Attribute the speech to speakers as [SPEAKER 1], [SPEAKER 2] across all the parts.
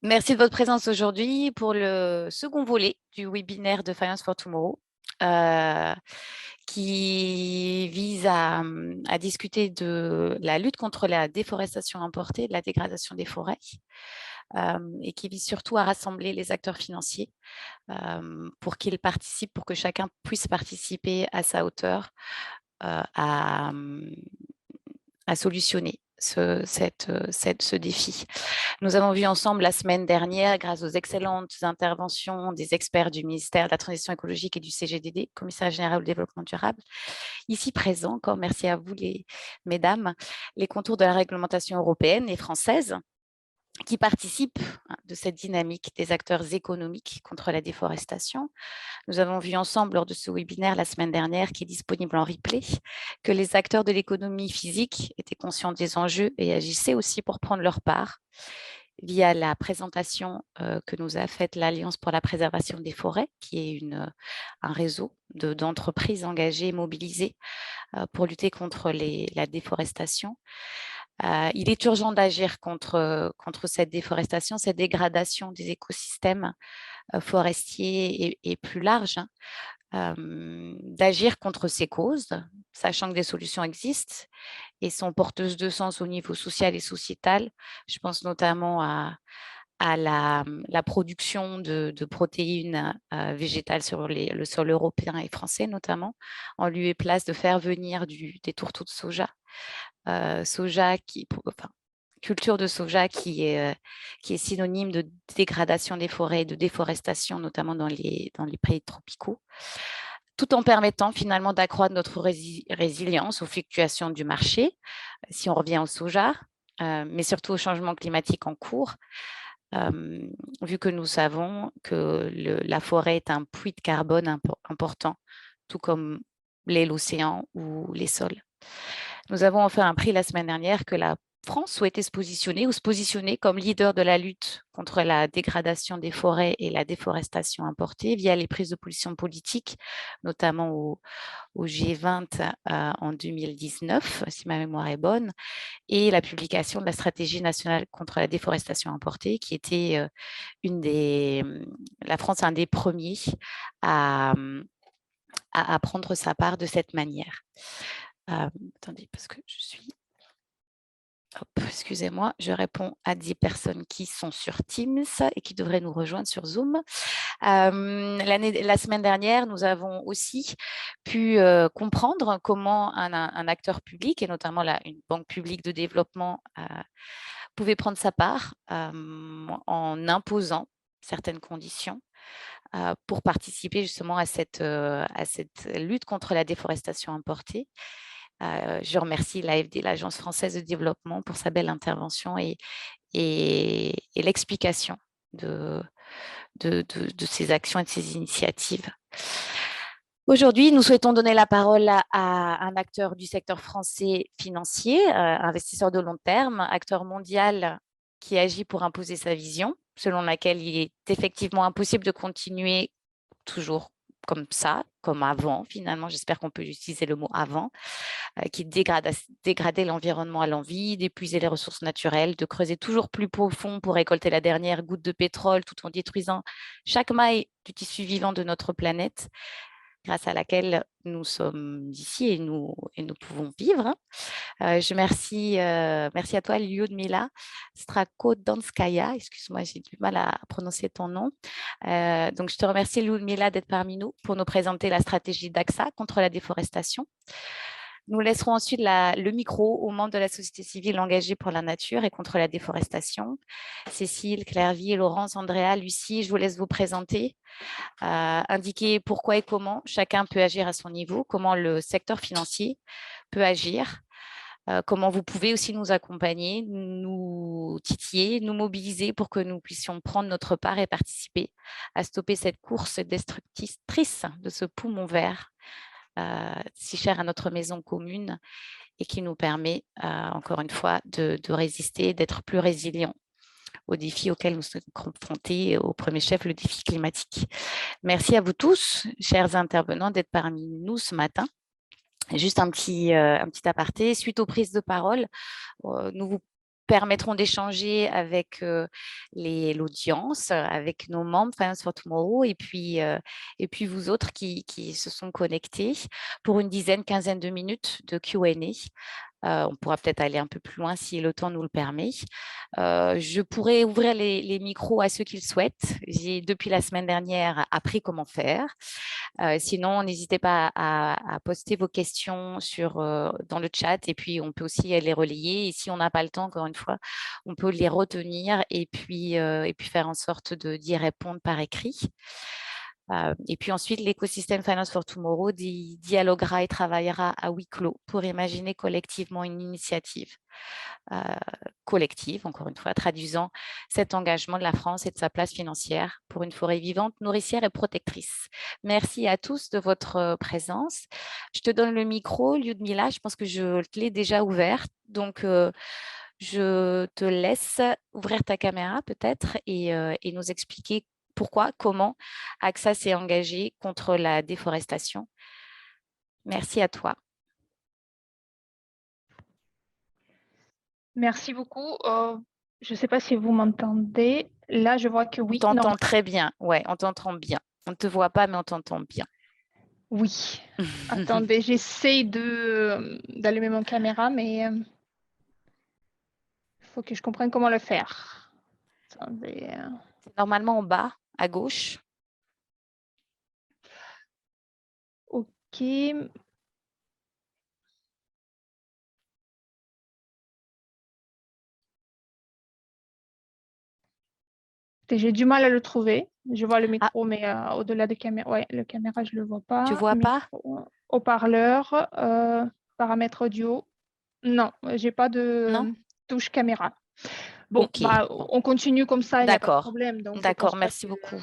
[SPEAKER 1] Merci de votre présence aujourd'hui pour le second volet du webinaire de Finance for Tomorrow, euh, qui vise à discuter de la lutte contre la déforestation importée, de la dégradation des forêts, et qui vise surtout à rassembler les acteurs financiers pour qu'ils participent, pour que chacun puisse participer à sa hauteur à solutionner ce défi. Nous avons vu ensemble la semaine dernière, grâce aux excellentes interventions des experts du ministère de la Transition écologique et du CGDD, Commissaire général au développement durable, ici présent, encore merci à vous, mesdames, les contours de la réglementation européenne et française qui participent de cette dynamique des acteurs économiques contre la déforestation. Nous avons vu ensemble lors de ce webinaire la semaine dernière, qui est disponible en replay, que les acteurs de l'économie physique étaient conscients des enjeux et agissaient aussi pour prendre leur part via la présentation que nous a faite l'Alliance pour la préservation des forêts, qui est un réseau d'entreprises engagées et mobilisées pour lutter contre la déforestation. Il est urgent d'agir contre cette déforestation, cette dégradation des écosystèmes forestiers et plus large, d'agir contre ces causes, sachant que des solutions existent et sont porteuses de sens au niveau social et sociétal. Je pense notamment à la production de protéines végétales sur le sol européen et français notamment, en lieu et place de faire venir des tourteaux de soja, culture de soja qui est synonyme de dégradation des forêts et de déforestation, notamment dans les pays tropicaux, tout en permettant finalement d'accroître notre résilience aux fluctuations du marché, si on revient au soja, mais surtout au changement climatique en cours, vu que nous savons que la forêt est un puits de carbone important, tout comme l'océan ou les sols. Nous avons enfin appris la semaine dernière que la France souhaitait se positionner comme leader de la lutte contre la dégradation des forêts et la déforestation importée via les prises de position politiques, notamment au G20 en 2019, si ma mémoire est bonne, et la publication de la stratégie nationale contre la déforestation importée, qui était la France, un des premiers à, à prendre sa part de cette manière. Attendez, parce que je suis... Excusez-moi, je réponds à 10 personnes qui sont sur Teams et qui devraient nous rejoindre sur Zoom. La semaine dernière, nous avons aussi pu comprendre comment un acteur public, et notamment une banque publique de développement, pouvait prendre sa part en imposant certaines conditions pour participer justement à cette lutte contre la déforestation importée. Je remercie l'AFD, l'Agence française de développement, pour sa belle intervention et l'explication de ces actions et de ces initiatives. Aujourd'hui, nous souhaitons donner la parole à un acteur du secteur français financier, investisseur de long terme, acteur mondial qui agit pour imposer sa vision, selon laquelle il est effectivement impossible de continuer toujours comme ça, comme avant, finalement, j'espère qu'on peut utiliser le mot avant, qui dégradait l'environnement à l'envi, d'épuiser les ressources naturelles, de creuser toujours plus profond pour récolter la dernière goutte de pétrole tout en détruisant chaque maille du tissu vivant de notre planète, grâce à laquelle nous sommes ici et nous pouvons vivre. Merci à toi, Lyudmila Strakodanskaya. Excuse-moi, j'ai du mal à prononcer ton nom. Donc, je te remercie, Lyudmila, d'être parmi nous pour nous présenter la stratégie d'AXA contre la déforestation. Nous laisserons ensuite le micro aux membres de la société civile engagée pour la nature et contre la déforestation. Cécile, Clairvy, Laurence, Andrea, Lucie, je vous laisse vous présenter, indiquer pourquoi et comment chacun peut agir à son niveau, comment le secteur financier peut agir, comment vous pouvez aussi nous accompagner, nous titiller, nous mobiliser pour que nous puissions prendre notre part et participer à stopper cette course destructrice de ce poumon vert si cher à notre maison commune et qui nous permet, encore une fois, de résister, d'être plus résilients aux défis auxquels nous sommes confrontés, au premier chef, le défi climatique. Merci à vous tous, chers intervenants, d'être parmi nous ce matin. Juste un petit aparté, suite aux prises de parole, nous vous permettront d'échanger avec l'audience, avec nos membres Finance for Tomorrow et puis vous autres qui se sont connectés pour une dizaine, quinzaine de minutes de Q&A. On pourra peut-être aller un peu plus loin si le temps nous le permet. Je pourrais ouvrir les micros à ceux qui le souhaitent. J'ai, depuis la semaine dernière, appris comment faire. Sinon, n'hésitez pas à poster vos questions dans le chat et puis on peut aussi les relayer. Et si on n'a pas le temps, encore une fois, on peut les retenir et puis faire en sorte d'y répondre par écrit. Et puis ensuite, l'écosystème Finance for Tomorrow dialoguera et travaillera à huis clos pour imaginer collectivement une initiative collective, encore une fois, traduisant cet engagement de la France et de sa place financière pour une forêt vivante, nourricière et protectrice. Merci à tous de votre présence. Je te donne le micro, Lyudmila. Je pense que je l'ai déjà ouvert. Donc, je te laisse ouvrir ta caméra peut-être et nous expliquer pourquoi, comment AXA s'est engagé contre la déforestation. Merci à toi.
[SPEAKER 2] Merci beaucoup. Je ne sais pas si vous m'entendez. Là, je vois que oui.
[SPEAKER 1] On t'entend très bien. Ouais, on t'entend bien. On ne te voit pas, mais on t'entend bien.
[SPEAKER 2] Oui. Attendez, j'essaie d'allumer mon caméra, mais il faut que je comprenne comment le faire. Attendez.
[SPEAKER 1] C'est normalement en bas, à gauche.
[SPEAKER 2] OK. J'ai du mal à le trouver. Je vois le micro, mais au-delà des caméras, ouais, le caméra, je ne le vois pas.
[SPEAKER 1] Tu vois pas?
[SPEAKER 2] Haut-parleur, paramètres audio. Non, je n'ai pas de touche caméra. Bon,
[SPEAKER 1] OK.
[SPEAKER 2] on continue comme ça, il n'y a pas de problème.
[SPEAKER 1] D'accord, merci beaucoup.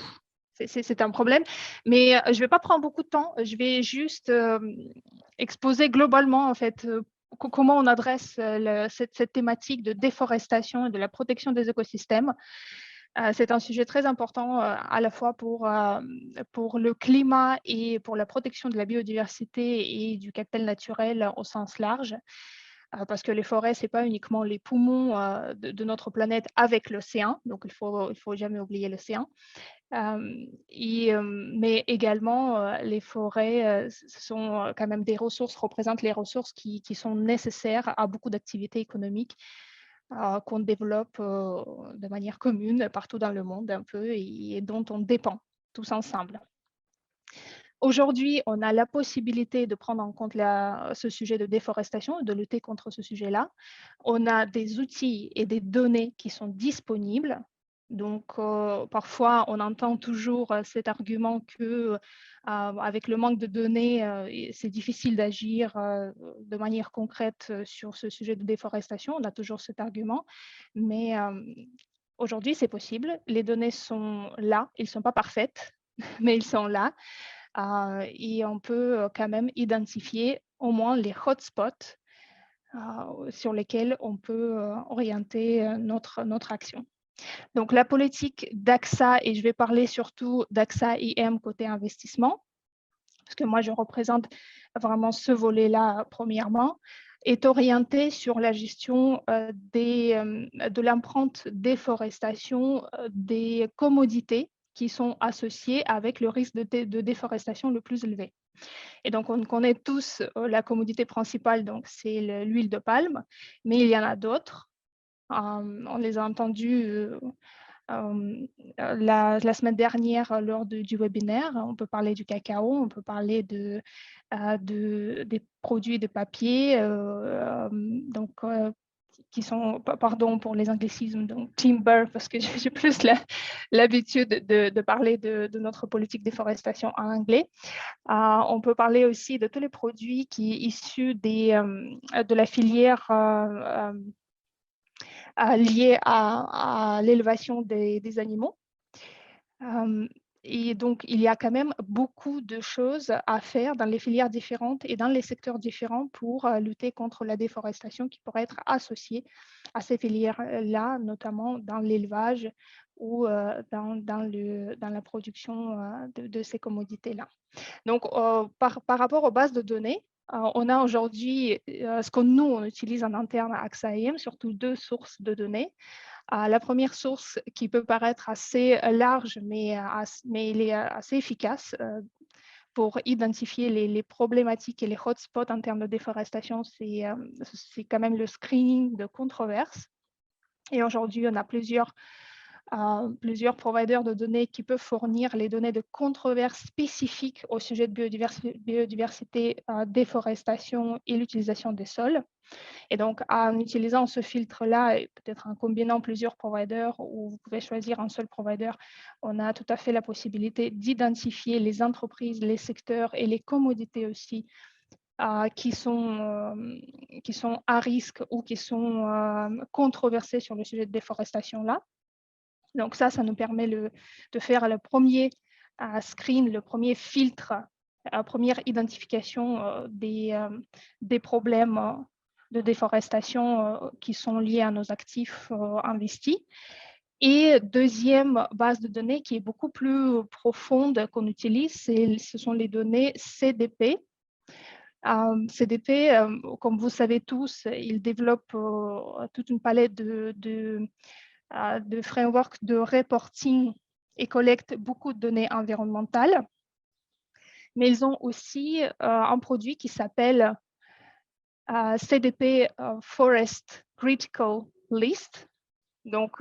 [SPEAKER 2] C'est un problème, mais je ne vais pas prendre beaucoup de temps. Je vais juste exposer globalement, en fait, comment on adresse cette thématique de déforestation et de la protection des écosystèmes. C'est un sujet très important à la fois pour le climat et pour la protection de la biodiversité et du capital naturel au sens large. Parce que les forêts, ce n'est pas uniquement les poumons de notre planète avec l'océan, donc il faut jamais oublier l'océan. Mais également, les forêts, ce sont quand même des ressources, représentent les ressources qui sont nécessaires à beaucoup d'activités économiques qu'on développe de manière commune partout dans le monde un peu et dont on dépend tous ensemble. Aujourd'hui, on a la possibilité de prendre en compte ce sujet de déforestation, de lutter contre ce sujet-là. On a des outils et des données qui sont disponibles. Donc, parfois, on entend toujours cet argument que avec le manque de données, c'est difficile d'agir de manière concrète sur ce sujet de déforestation. On a toujours cet argument, mais aujourd'hui, c'est possible. Les données sont là. Elles ne sont pas parfaites, mais elles sont là. Et on peut quand même identifier au moins les hotspots sur lesquels on peut orienter notre action. Donc, la politique d'AXA, et je vais parler surtout d'AXA IM côté investissement, parce que moi, je représente vraiment ce volet-là premièrement, est orientée sur la gestion de l'empreinte déforestation des commodités qui sont associées avec le risque de déforestation le plus élevé. Et donc, on connaît tous la commodité principale, donc c'est l'huile de palme, mais il y en a d'autres. On les a entendus la semaine dernière lors du webinaire. On peut parler du cacao, on peut parler des produits de papier, qui sont, pardon pour les anglicismes, donc timber, parce que j'ai plus l'habitude de parler de notre politique de déforestation en anglais. On peut parler aussi de tous les produits qui sont issus de la filière liée à l'élevation des animaux. Et donc, il y a quand même beaucoup de choses à faire dans les filières différentes et dans les secteurs différents pour lutter contre la déforestation qui pourrait être associée à ces filières-là, notamment dans l'élevage ou dans la production de ces commodités-là. Donc, par rapport aux bases de données, On a aujourd'hui ce que nous, on utilise en interne à AXA IM, surtout 2 sources de données. La première source qui peut paraître assez large, mais il est assez efficace pour identifier les problématiques et les hotspots en termes de déforestation, c'est quand même le screening de controverses. Et aujourd'hui, on a plusieurs providers de données qui peuvent fournir les données de controverses spécifiques au sujet de biodiversité, déforestation et l'utilisation des sols. Et donc, en utilisant ce filtre-là, et peut-être en combinant plusieurs providers, ou vous pouvez choisir un seul provider, on a tout à fait la possibilité d'identifier les entreprises, les secteurs et les commodités aussi qui sont à risque ou qui sont controversés sur le sujet de déforestation-là. Donc ça nous permet de faire le premier screen, le premier filtre, première identification des problèmes de déforestation qui sont liés à nos actifs investis. Et deuxième base de données qui est beaucoup plus profonde qu'on utilise, ce sont les données CDP. CDP, comme vous savez tous, il développe toute une palette de frameworks de reporting et collectent beaucoup de données environnementales. Mais ils ont aussi un produit qui s'appelle CDP Forest Critical List. Donc,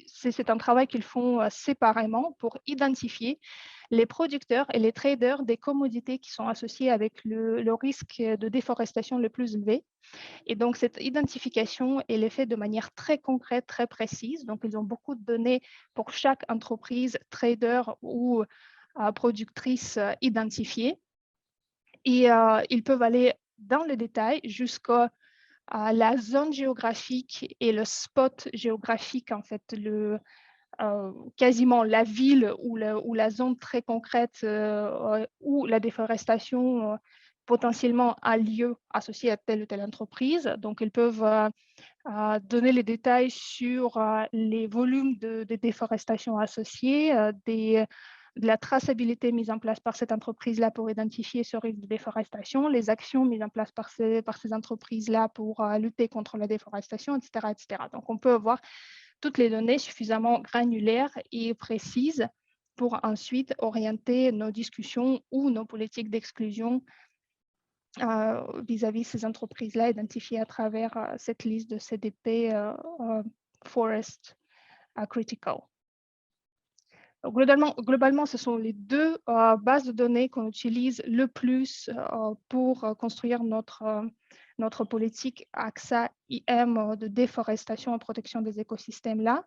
[SPEAKER 2] c'est un travail qu'ils font séparément pour identifier les producteurs et les traders des commodités qui sont associées avec le risque de déforestation le plus élevé. Et donc, cette identification, elle est faite de manière très concrète, très précise. Donc, ils ont beaucoup de données pour chaque entreprise, trader ou productrice identifiée. Et ils peuvent aller dans le détail jusqu'à la zone géographique et le spot géographique, en fait, quasiment la ville ou la zone très concrète où la déforestation potentiellement a lieu associé à telle ou telle entreprise. Donc, ils peuvent donner les détails sur les volumes de déforestation associés, de la traçabilité mise en place par cette entreprise-là pour identifier ce risque de déforestation, les actions mises en place par ces entreprises-là pour lutter contre la déforestation, etc., etc. Donc, on peut avoir toutes les données suffisamment granulaires et précises pour ensuite orienter nos discussions ou nos politiques d'exclusion vis-à-vis ces entreprises-là identifiées à travers cette liste de CDP Forest Critical. Donc, globalement, ce sont les deux bases de données qu'on utilise le plus pour construire notre politique AXA IM de déforestation et protection des écosystèmes là.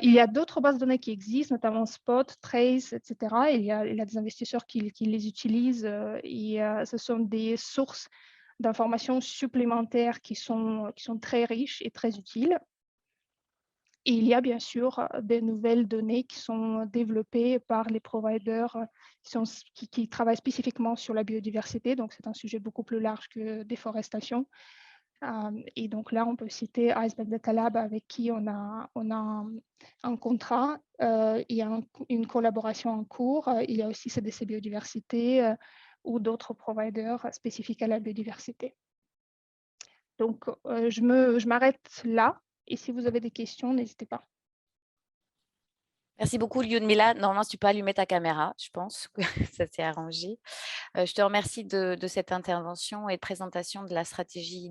[SPEAKER 2] Il y a d'autres bases de données qui existent, notamment Spot, Trace, etc. Il y a des investisseurs qui les utilisent et ce sont des sources d'informations supplémentaires qui sont très riches et très utiles. Et il y a bien sûr des nouvelles données qui sont développées par les providers qui travaillent spécifiquement sur la biodiversité. Donc, c'est un sujet beaucoup plus large que déforestation. Et donc là, on peut citer Iceberg Data Lab avec qui on a un contrat. Il y a une collaboration en cours. Il y a aussi CDC Biodiversité ou d'autres providers spécifiques à la biodiversité. Donc, je m'arrête là. Et si vous avez des questions, n'hésitez pas.
[SPEAKER 1] Merci beaucoup, Lyudmila. Normalement, tu peux allumer ta caméra, je pense que ça s'est arrangé. Je te remercie de cette intervention et de présentation de la stratégie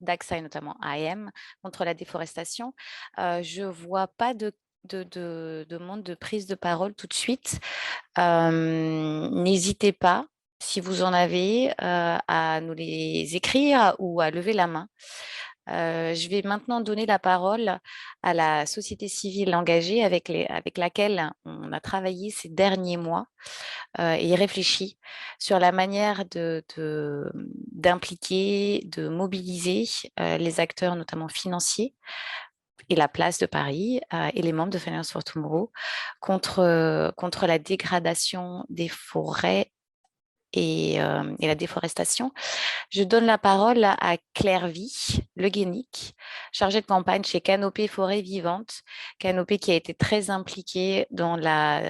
[SPEAKER 1] d'AXA et notamment AM contre la déforestation. Je ne vois pas de demande de prise de parole tout de suite. N'hésitez pas, si vous en avez, à nous les écrire ou à lever la main. Je vais maintenant donner la parole à la société civile engagée avec laquelle on a travaillé ces derniers mois et réfléchi sur la manière d'impliquer, de mobiliser les acteurs, notamment financiers, et la place de Paris et les membres de Finance for Tomorrow contre la dégradation des forêts et la déforestation. Je donne la parole à Claire Vie Le Guénic, chargée de campagne chez Canopée Forêt Vivante. Canopée qui a été très impliquée dans la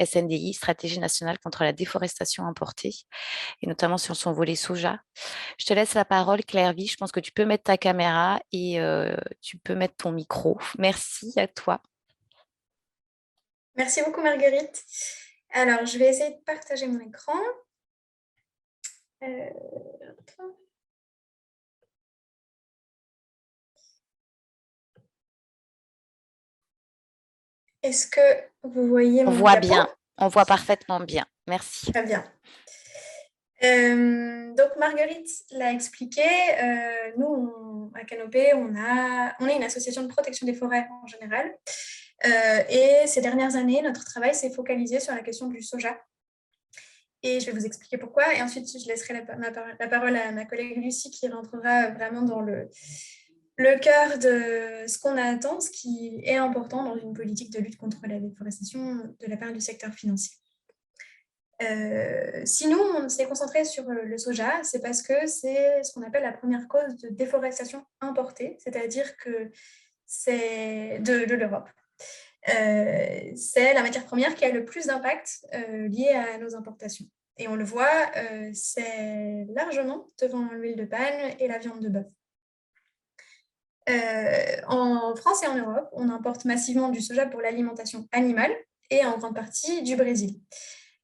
[SPEAKER 1] SNDI, Stratégie nationale contre la déforestation importée, et notamment sur son volet soja. Je te laisse la parole, Claire Vie. Je pense que tu peux mettre ta caméra et tu peux mettre ton micro. Merci à toi.
[SPEAKER 3] Merci beaucoup, Marguerite. Alors, je vais essayer de partager mon écran. Est-ce que vous voyez mon
[SPEAKER 1] voit
[SPEAKER 3] diapo?
[SPEAKER 1] bien, on voit parfaitement bien. Merci.
[SPEAKER 3] Très bien. Donc, Marguerite l'a expliqué, nous, à Canopée, on est une association de protection des forêts en général. Et ces dernières années, notre travail s'est focalisé sur la question du soja. Et je vais vous expliquer pourquoi. Et ensuite, je laisserai la parole à ma collègue Lucie qui rentrera vraiment dans le cœur de ce qu'on attend, ce qui est important dans une politique de lutte contre la déforestation de la part du secteur financier. Si nous, on s'est concentré sur le soja, c'est parce que c'est ce qu'on appelle la première cause de déforestation importée, c'est-à-dire que c'est de l'Europe. C'est la matière première qui a le plus d'impact lié à nos importations. Et on le voit, c'est largement devant l'huile de palme et la viande de bœuf. En France et en Europe, on importe massivement du soja pour l'alimentation animale et en grande partie du Brésil.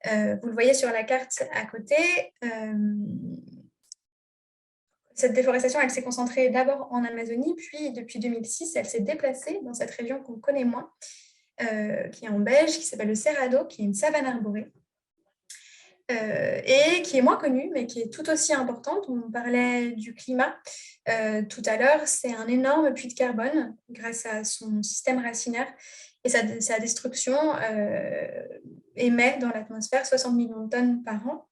[SPEAKER 3] Vous le voyez sur la carte à côté, cette déforestation, elle s'est concentrée d'abord en Amazonie, puis depuis 2006, elle s'est déplacée dans cette région qu'on connaît moins, qui est en Belge, qui s'appelle le Cerrado, qui est une savane arborée, et qui est moins connue, mais qui est tout aussi importante. On parlait du climat tout à l'heure, c'est un énorme puits de carbone grâce à son système racinaire, et sa destruction émet dans l'atmosphère 60 millions de tonnes par an.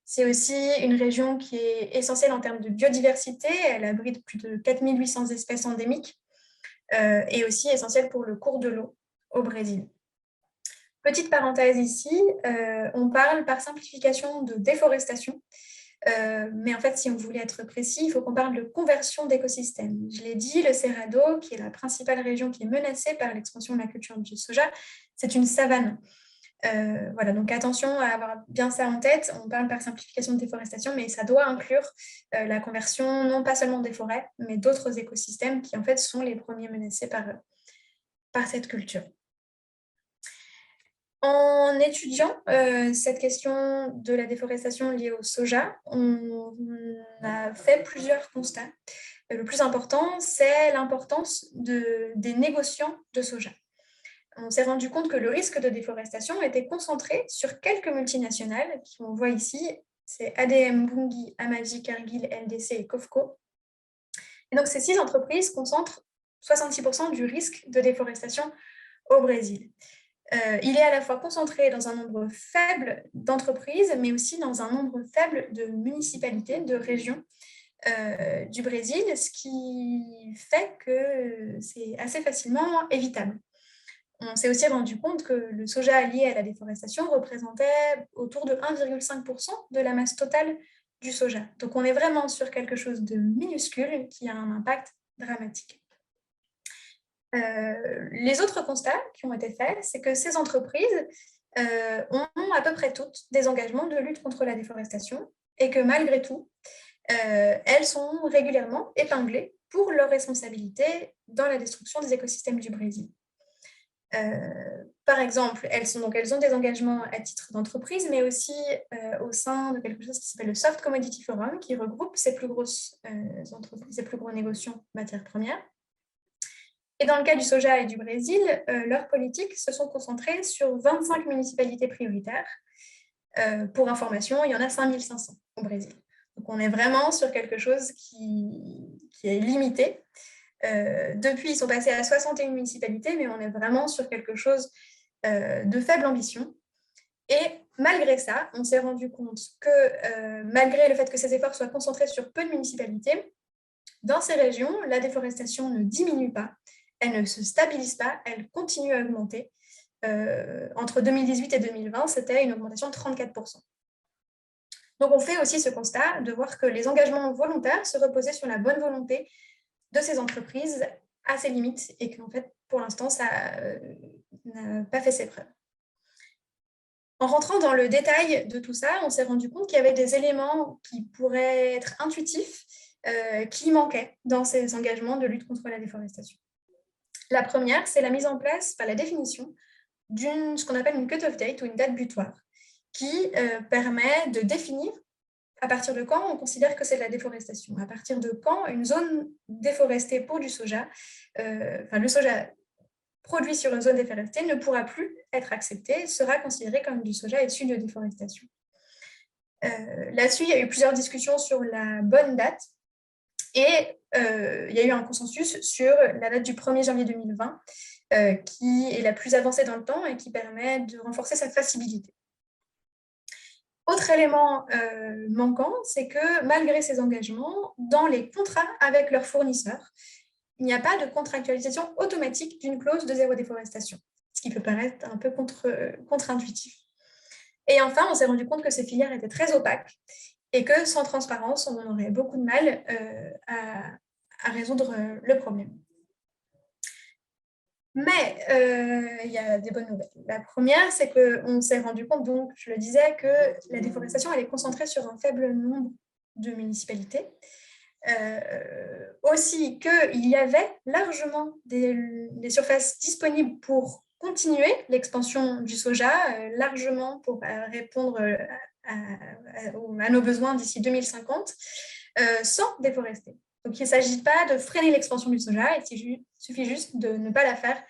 [SPEAKER 3] C'est aussi une région qui est essentielle en termes de biodiversité. Elle abrite plus de 4800 espèces endémiques et aussi essentielle pour le cours de l'eau au Brésil. Petite parenthèse ici, on parle par simplification de déforestation, mais en fait, si on voulait être précis, il faut qu'on parle de conversion d'écosystèmes. Je l'ai dit, le Cerrado, qui est la principale région qui est menacée par l'expansion de la culture du soja, c'est une savane. Voilà, donc attention à avoir bien ça en tête. On parle par simplification de déforestation, mais ça doit inclure la conversion non pas seulement des forêts, mais d'autres écosystèmes qui en fait sont les premiers menacés par cette culture. En étudiant cette question de la déforestation liée au soja, on a fait plusieurs constats. Le plus important, c'est l'importance des négociants de soja. On s'est rendu compte que le risque de déforestation était concentré sur quelques multinationales, qu'on voit ici, c'est ADM, Bunge, Amagi, Cargill, LDC et COFCO. Et donc ces 6 entreprises concentrent 66% du risque de déforestation au Brésil. Il est à la fois concentré dans un nombre faible d'entreprises, mais aussi dans un nombre faible de municipalités, de régions du Brésil, ce qui fait que c'est assez facilement évitable. On s'est aussi rendu compte que le soja lié à la déforestation représentait autour de 1,5% de la masse totale du soja. Donc on est vraiment sur quelque chose de minuscule qui a un impact dramatique. Les autres constats qui ont été faits, c'est que ces entreprises ont à peu près toutes des engagements de lutte contre la déforestation et que malgré tout, elles sont régulièrement épinglées pour leur responsabilité dans la destruction des écosystèmes du Brésil. Par exemple, elles ont des engagements à titre d'entreprise, mais aussi au sein de quelque chose qui s'appelle le Soft Commodity Forum, qui regroupe ces plus grosses entreprises, ces plus gros négociants de matières premières. Et dans le cas du soja et du Brésil, leurs politiques se sont concentrées sur 25 municipalités prioritaires. Pour information, il y en a 5500 au Brésil. Donc on est vraiment sur quelque chose qui est limité. Depuis, ils sont passés à 61 municipalités, mais on est vraiment sur quelque chose de faible ambition. Et malgré ça, on s'est rendu compte que malgré le fait que ces efforts soient concentrés sur peu de municipalités, dans ces régions, la déforestation ne diminue pas, elle ne se stabilise pas, elle continue à augmenter. Entre 2018 et 2020, c'était une augmentation de 34%. Donc, on fait aussi ce constat de voir que les engagements volontaires se reposaient sur la bonne volonté de ces entreprises à ses limites et qu'en fait, pour l'instant, ça n'a pas fait ses preuves. En rentrant dans le détail de tout ça, on s'est rendu compte qu'il y avait des éléments qui pourraient être intuitifs, qui manquaient dans ces engagements de lutte contre la déforestation. La première, c'est la mise en place, la définition d'une ce qu'on appelle une cut-off date ou une date butoir, qui permet de définir à partir de quand on considère que c'est de la déforestation, à partir de quand une zone déforestée pour du soja, le soja produit sur une zone déforestée ne pourra plus être accepté, sera considéré comme du soja issu de déforestation. Là-dessus, il y a eu plusieurs discussions sur la bonne date et il y a eu un consensus sur la date du 1er janvier 2020 qui est la plus avancée dans le temps et qui permet de renforcer sa faisabilité. Autre élément manquant, c'est que malgré ces engagements, dans les contrats avec leurs fournisseurs, il n'y a pas de contractualisation automatique d'une clause de zéro déforestation, ce qui peut paraître un peu contre-intuitif. Et enfin, on s'est rendu compte que ces filières étaient très opaques et que sans transparence, on aurait beaucoup de mal à résoudre le problème. Mais il y a des bonnes nouvelles. La première, c'est qu'on s'est rendu compte, donc, je le disais, que la déforestation elle est concentrée sur un faible nombre de municipalités. Aussi qu'il y avait largement des surfaces disponibles pour continuer l'expansion du soja, largement pour répondre à nos besoins d'ici 2050, sans déforester. Donc, il ne s'agit pas de freiner l'expansion du soja, il suffit juste de ne pas la faire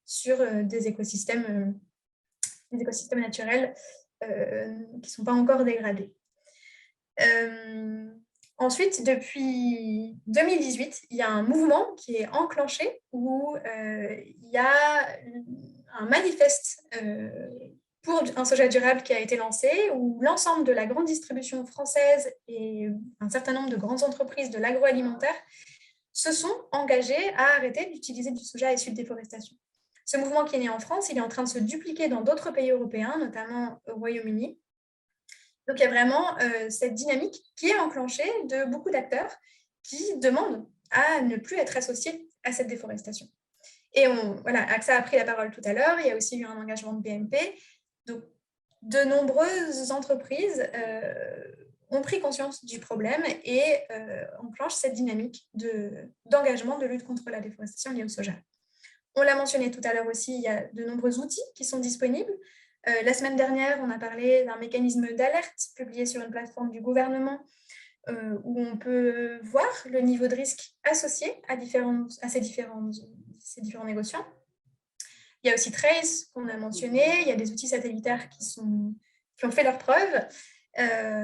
[SPEAKER 3] sur des écosystèmes naturels qui ne sont pas encore dégradés. Ensuite, depuis 2018, il y a un mouvement qui est enclenché où il y a un manifeste pour un soja durable qui a été lancé, où l'ensemble de la grande distribution française et un certain nombre de grandes entreprises de l'agroalimentaire se sont engagées à arrêter d'utiliser du soja issu de déforestation. Ce mouvement qui est né en France, il est en train de se dupliquer dans d'autres pays européens, notamment au Royaume-Uni. Donc, il y a vraiment cette dynamique qui est enclenchée de beaucoup d'acteurs qui demandent à ne plus être associés à cette déforestation. Et AXA a pris la parole tout à l'heure, il y a aussi eu un engagement de BNP. Donc, de nombreuses entreprises ont pris conscience du problème et enclenchent cette dynamique d'engagement de lutte contre la déforestation liée au soja. On l'a mentionné tout à l'heure aussi, il y a de nombreux outils qui sont disponibles. La semaine dernière, on a parlé d'un mécanisme d'alerte publié sur une plateforme du gouvernement où on peut voir le niveau de risque associé à ces différents négociants. Il y a aussi Trace qu'on a mentionné, il y a des outils satellitaires qui ont fait leurs preuves.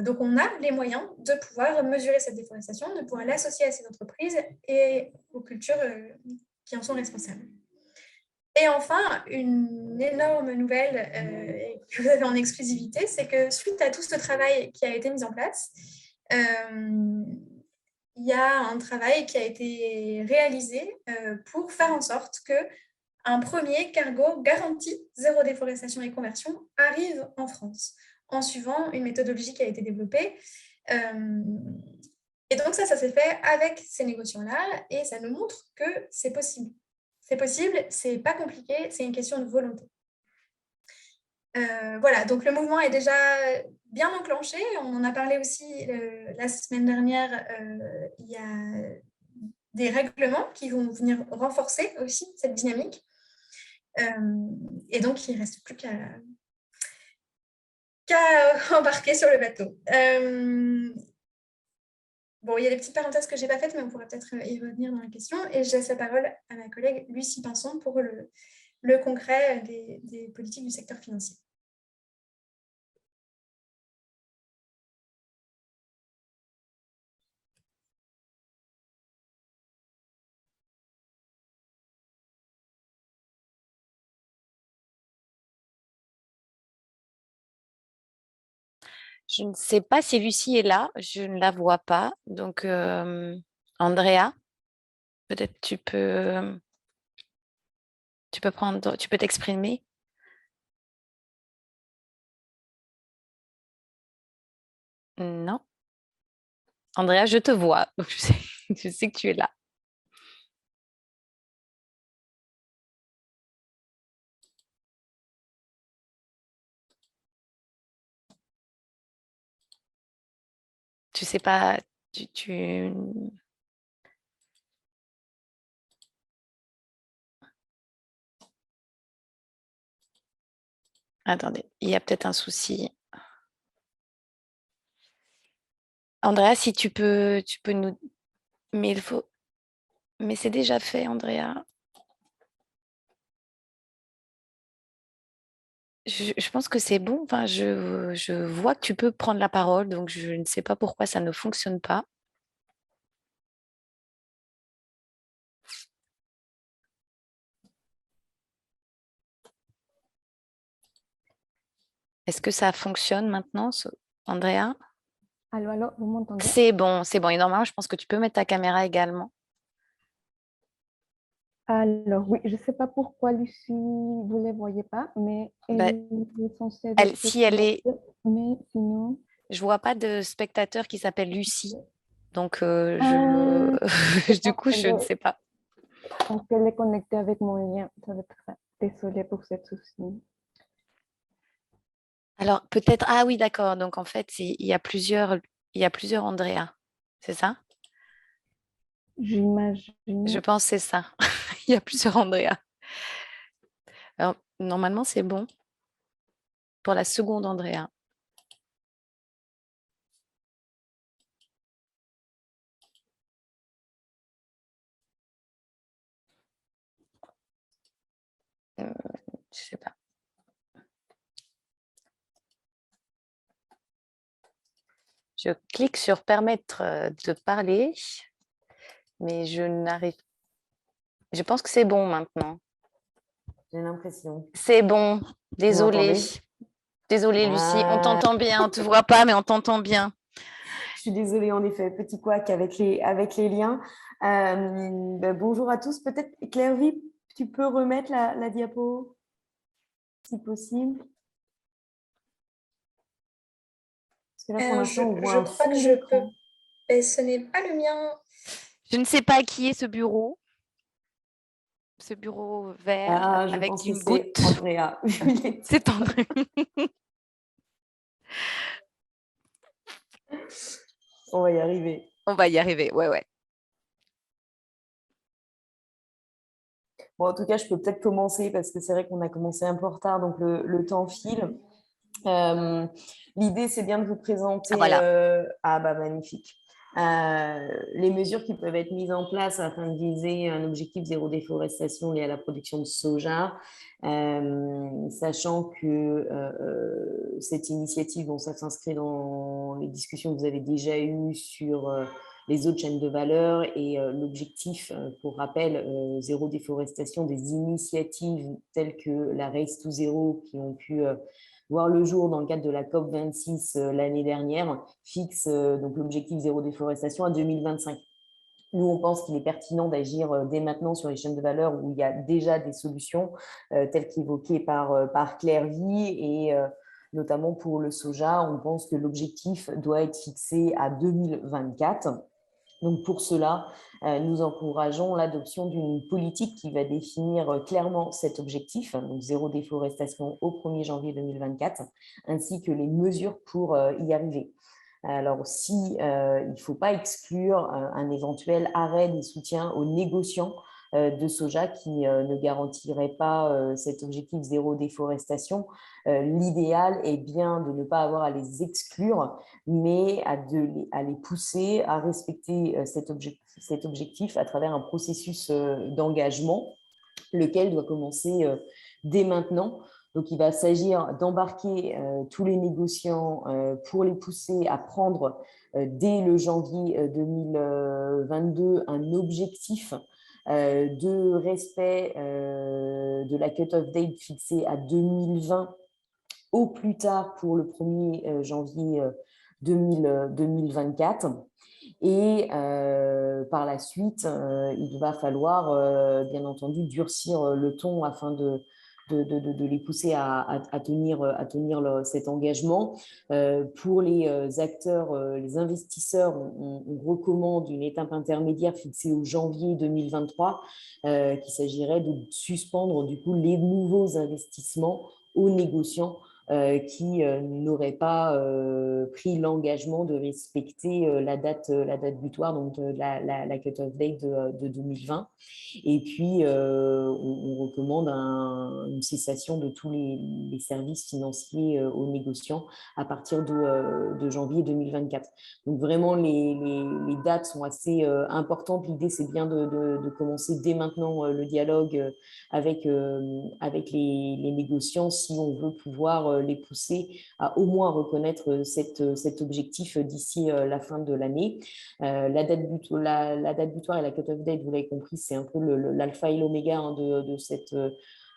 [SPEAKER 3] Donc, on a les moyens de pouvoir mesurer cette déforestation, de pouvoir l'associer à ces entreprises et aux cultures qui en sont responsables. Et enfin, une énorme nouvelle que vous avez en exclusivité, c'est que suite à tout ce travail qui a été mis en place, il y a un travail qui a été réalisé pour faire en sorte qu'un premier cargo garanti zéro déforestation et conversion arrive en France, en suivant une méthodologie qui a été développée. Et donc ça s'est fait avec ces négociants-là, et ça nous montre que c'est possible. C'est possible, c'est pas compliqué, c'est une question de volonté. Voilà, donc le mouvement est déjà bien enclenché. On en a parlé aussi la semaine dernière. Il y a des règlements qui vont venir renforcer aussi cette dynamique. Et donc, il ne reste plus qu'à embarquer sur le bateau. Bon, il y a des petites parenthèses que je n'ai pas faites, mais on pourra peut-être y revenir dans la question. Et je laisse la parole à ma collègue Lucie Pinson pour le concret des politiques du secteur financier.
[SPEAKER 1] Je ne sais pas si Lucie est là, je ne la vois pas. Donc, Andrea, peut-être tu peux t'exprimer. Non. Andrea, je te vois. Donc je sais que tu es là. Tu sais pas, tu... Attendez, il y a peut-être un souci. Andrea, si tu peux nous... Mais il faut... Mais c'est déjà fait, Andrea. Je pense que c'est bon. Enfin, je vois que tu peux prendre la parole, donc je ne sais pas pourquoi ça ne fonctionne pas. Est-ce que ça fonctionne maintenant, Andrea?
[SPEAKER 4] Allô, allô, vous m'entendez?
[SPEAKER 1] C'est bon, c'est bon. Et normalement, je pense que tu peux mettre ta caméra également.
[SPEAKER 4] Alors, oui, je ne sais pas pourquoi Lucie, vous ne les voyez pas, mais
[SPEAKER 1] Bah,
[SPEAKER 4] elle est censée être
[SPEAKER 1] si elle est...
[SPEAKER 4] mais sinon...
[SPEAKER 1] Je vois pas de spectateur qui s'appelle Lucie. Donc,
[SPEAKER 4] Ah,
[SPEAKER 1] du coup, je ne sais pas.
[SPEAKER 4] parce qu'elle est connectée avec mon lien. Ça va être ça. Désolée pour ce souci.
[SPEAKER 1] Alors, peut-être... Ah oui, d'accord. Donc, en fait, il y a plusieurs Andrea. C'est ça? Je
[SPEAKER 4] J'imagine.
[SPEAKER 1] pense que c'est ça. Il y a plusieurs Andrea. Alors, normalement, c'est bon pour la seconde Andrea. Je sais pas. Je clique sur permettre de parler, mais je n'arrive. Je pense que c'est bon maintenant.
[SPEAKER 5] J'ai l'impression.
[SPEAKER 1] C'est bon.
[SPEAKER 5] Vous
[SPEAKER 1] Désolée.
[SPEAKER 5] m'entendez?
[SPEAKER 1] Désolée, Lucie. On
[SPEAKER 5] Ah,
[SPEAKER 1] t'entend bien. On ne te voit pas, mais on t'entend bien.
[SPEAKER 5] je suis désolée, en effet, petit couac avec les liens. Bonjour à tous. Peut-être, Claire-Vie, tu peux remettre la diapo, si possible. Parce que là, pour l'instant, on voit
[SPEAKER 3] Je
[SPEAKER 5] un
[SPEAKER 3] crois
[SPEAKER 5] fond
[SPEAKER 3] que je peux.
[SPEAKER 5] d'écran.
[SPEAKER 3] Mais ce n'est pas le mien.
[SPEAKER 1] Je ne sais pas qui est ce bureau. Ce bureau vert
[SPEAKER 5] Ah, je
[SPEAKER 1] avec
[SPEAKER 5] pense que
[SPEAKER 1] une
[SPEAKER 5] c'est
[SPEAKER 1] goutte.
[SPEAKER 5] Andrea.
[SPEAKER 1] C'est André.
[SPEAKER 5] On va y arriver.
[SPEAKER 1] On va y arriver. Ouais, ouais.
[SPEAKER 5] Bon, en tout cas, je peux peut-être commencer parce que c'est vrai qu'on a commencé un peu en retard, donc le temps file. L'idée, c'est bien de vous présenter.
[SPEAKER 1] Voilà.
[SPEAKER 5] Ah bah magnifique. Les mesures qui peuvent être mises en place afin de viser un objectif zéro déforestation lié à la production de soja, sachant que cette initiative, bon, ça s'inscrit dans les discussions que vous avez déjà eues sur les autres chaînes de valeur et l'objectif, pour rappel, zéro déforestation, des initiatives telles que la Race to Zero qui ont pu voir le jour dans le cadre de la COP26 l'année dernière, fixe donc l'objectif zéro déforestation à 2025. Nous, on pense qu'il est pertinent d'agir dès maintenant sur les chaînes de valeur où il y a déjà des solutions telles qu'évoquées par Claire Vie et notamment pour le soja, on pense que l'objectif doit être fixé à 2024. Donc pour cela, nous encourageons l'adoption d'une politique qui va définir clairement cet objectif, donc zéro déforestation au 1er janvier 2024, ainsi que les mesures pour y arriver. Alors, il ne faut pas exclure un éventuel arrêt des soutiens aux négociants de soja qui ne garantirait pas cet objectif zéro déforestation. L'idéal est bien de ne pas avoir à les exclure, mais à les pousser à respecter cet objectif à travers un processus d'engagement, lequel doit commencer dès maintenant. Donc, il va s'agir d'embarquer tous les négociants pour les pousser à prendre dès le janvier 2022 un objectif de respect de la cut-off date fixée à 2020 au plus tard pour le 1er janvier 2024. Et par la suite, il va falloir, bien entendu, durcir le ton afin de les pousser à tenir cet engagement. Pour les acteurs, les investisseurs, on recommande une étape intermédiaire fixée au janvier 2023, qu'il s'agirait de suspendre du coup les nouveaux investissements aux négociants qui n'auraient pas pris l'engagement de respecter la date butoir, donc la cut-off date de 2020. Et puis, on recommande une cessation de tous les services financiers aux négociants à partir de janvier 2024. Donc, vraiment, les dates sont assez importantes. L'idée, c'est bien de commencer dès maintenant le dialogue avec les négociants si on veut pouvoir les pousser à au moins reconnaître cet objectif d'ici la fin de l'année. La date butoir et la cut-off date, vous l'avez compris, c'est un peu l'alpha et l'oméga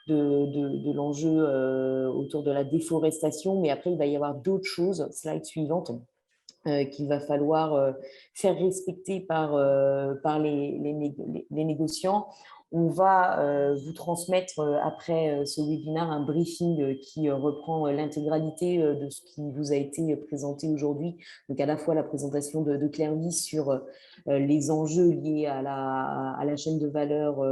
[SPEAKER 5] de l'enjeu autour de la déforestation. Mais après, il va y avoir d'autres choses, slide suivante, qu'il va falloir faire respecter par les négociants. On va vous transmettre après ce webinaire un briefing qui reprend l'intégralité de ce qui vous a été présenté aujourd'hui. Donc à la fois la présentation de Claire Vie sur les enjeux liés à la chaîne de valeur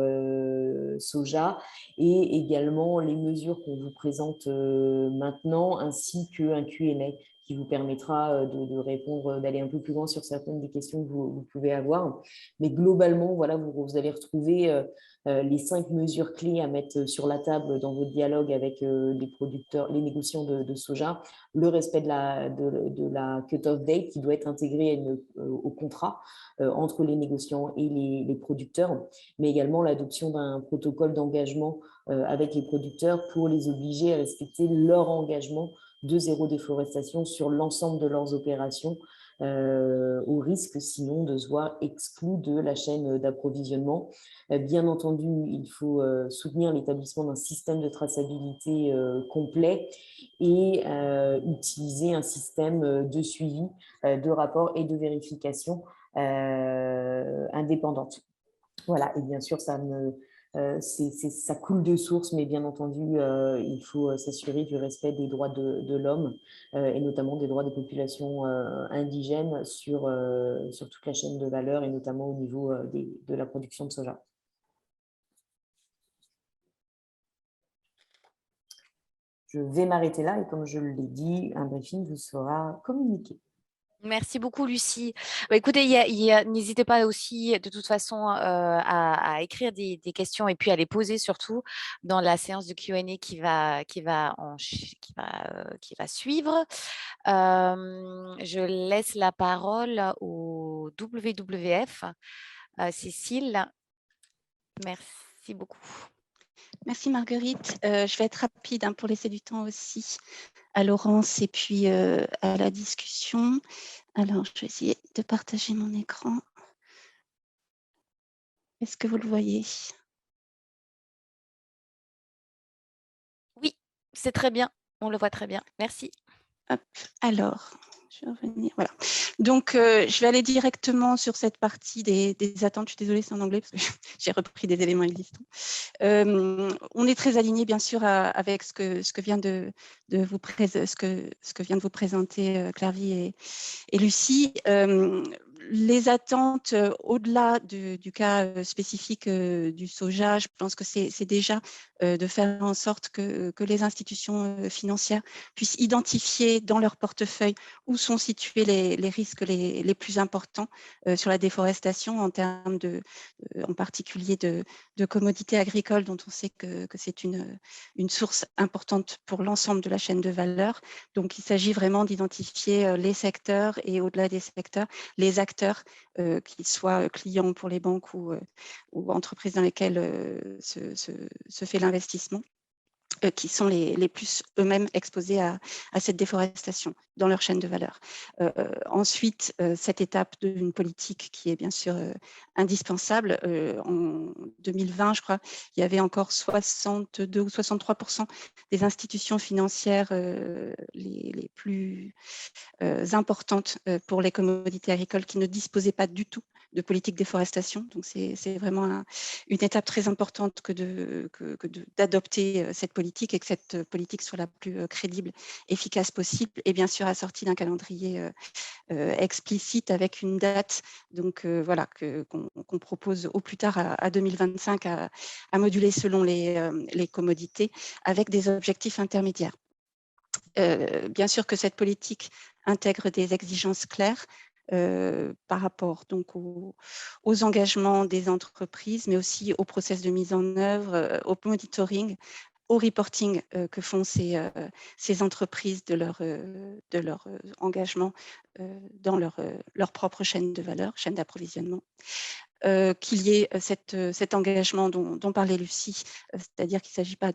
[SPEAKER 5] soja et également les mesures qu'on vous présente maintenant, ainsi qu'un Q&A qui vous permettra de répondre, d'aller un peu plus loin sur certaines des questions que vous pouvez avoir. Mais globalement, voilà, vous allez retrouver les 5 mesures clés à mettre sur la table dans votre dialogue avec les producteurs, les négociants de soja. Le respect de la cut-off date qui doit être intégré au contrat entre les négociants et les producteurs, mais également l'adoption d'un protocole d'engagement avec les producteurs pour les obliger à respecter leur engagement de zéro déforestation sur l'ensemble de leurs opérations, au risque sinon de se voir exclus de la chaîne d'approvisionnement. Bien entendu, il faut soutenir l'établissement d'un système de traçabilité complet et utiliser un système de suivi, de rapport et de vérification indépendante. Voilà, et bien sûr, ça coule de source, mais bien entendu, il faut s'assurer du respect des droits de l'homme et notamment des droits des populations indigènes sur toute la chaîne de valeur et notamment au niveau de la production de soja. Je vais m'arrêter là et comme je l'ai dit, un briefing vous sera communiqué.
[SPEAKER 1] Merci beaucoup, Lucie. Écoutez, n'hésitez pas aussi, de toute façon, à écrire des questions et puis à les poser surtout dans la séance de Q&A qui va suivre. Je laisse la parole au WWF. Cécile, merci beaucoup.
[SPEAKER 6] Merci Marguerite. Je vais être rapide pour laisser du temps aussi à Laurence et puis à la discussion. Alors, je vais essayer de partager mon écran. Est-ce que vous le voyez?
[SPEAKER 1] Oui, c'est très bien. On le voit très bien. Merci.
[SPEAKER 6] Hop. Alors, je vais revenir. Voilà. Donc, je vais aller directement sur cette partie des attentes. Je suis désolée, c'est en anglais parce que j'ai repris des éléments existants. On est très aligné, bien sûr, avec ce que vient de vous présenter Claire Vie et Lucie. Les attentes, au-delà du cas spécifique du soja, je pense que c'est déjà de faire en sorte que les institutions financières puissent identifier dans leur portefeuille où sont situés les risques les plus importants sur la déforestation en termes en particulier de commodités agricoles dont on sait que c'est une source importante pour l'ensemble de la chaîne de valeur. Donc, il s'agit vraiment d'identifier les secteurs et au-delà des secteurs, les acteurs, qu'ils soient clients pour les banques ou entreprises dans lesquelles se fait l'investissement, qui sont les plus eux-mêmes exposés à cette déforestation dans leur chaîne de valeur. Ensuite, cette étape d'une politique qui est bien sûr indispensable. En 2020, je crois, il y avait encore 62 ou 63% des institutions financières les plus importantes pour les commodités agricoles qui ne disposaient pas du tout de politique de déforestation. Donc, c'est vraiment une étape très importante d'adopter cette politique et que cette politique soit la plus crédible, efficace possible et bien sûr assortie d'un calendrier explicite avec une date donc voilà qu'on propose au plus tard à 2025 à moduler selon les commodités avec des objectifs intermédiaires. Bien sûr que cette politique intègre des exigences claires par rapport donc aux engagements des entreprises, mais aussi au process de mise en œuvre, au monitoring, au reporting que font ces entreprises de leur engagement dans leur propre chaîne de valeur, chaîne d'approvisionnement. Qu'il y ait cet engagement dont parlait Lucie, c'est-à-dire qu'il ne s'agit pas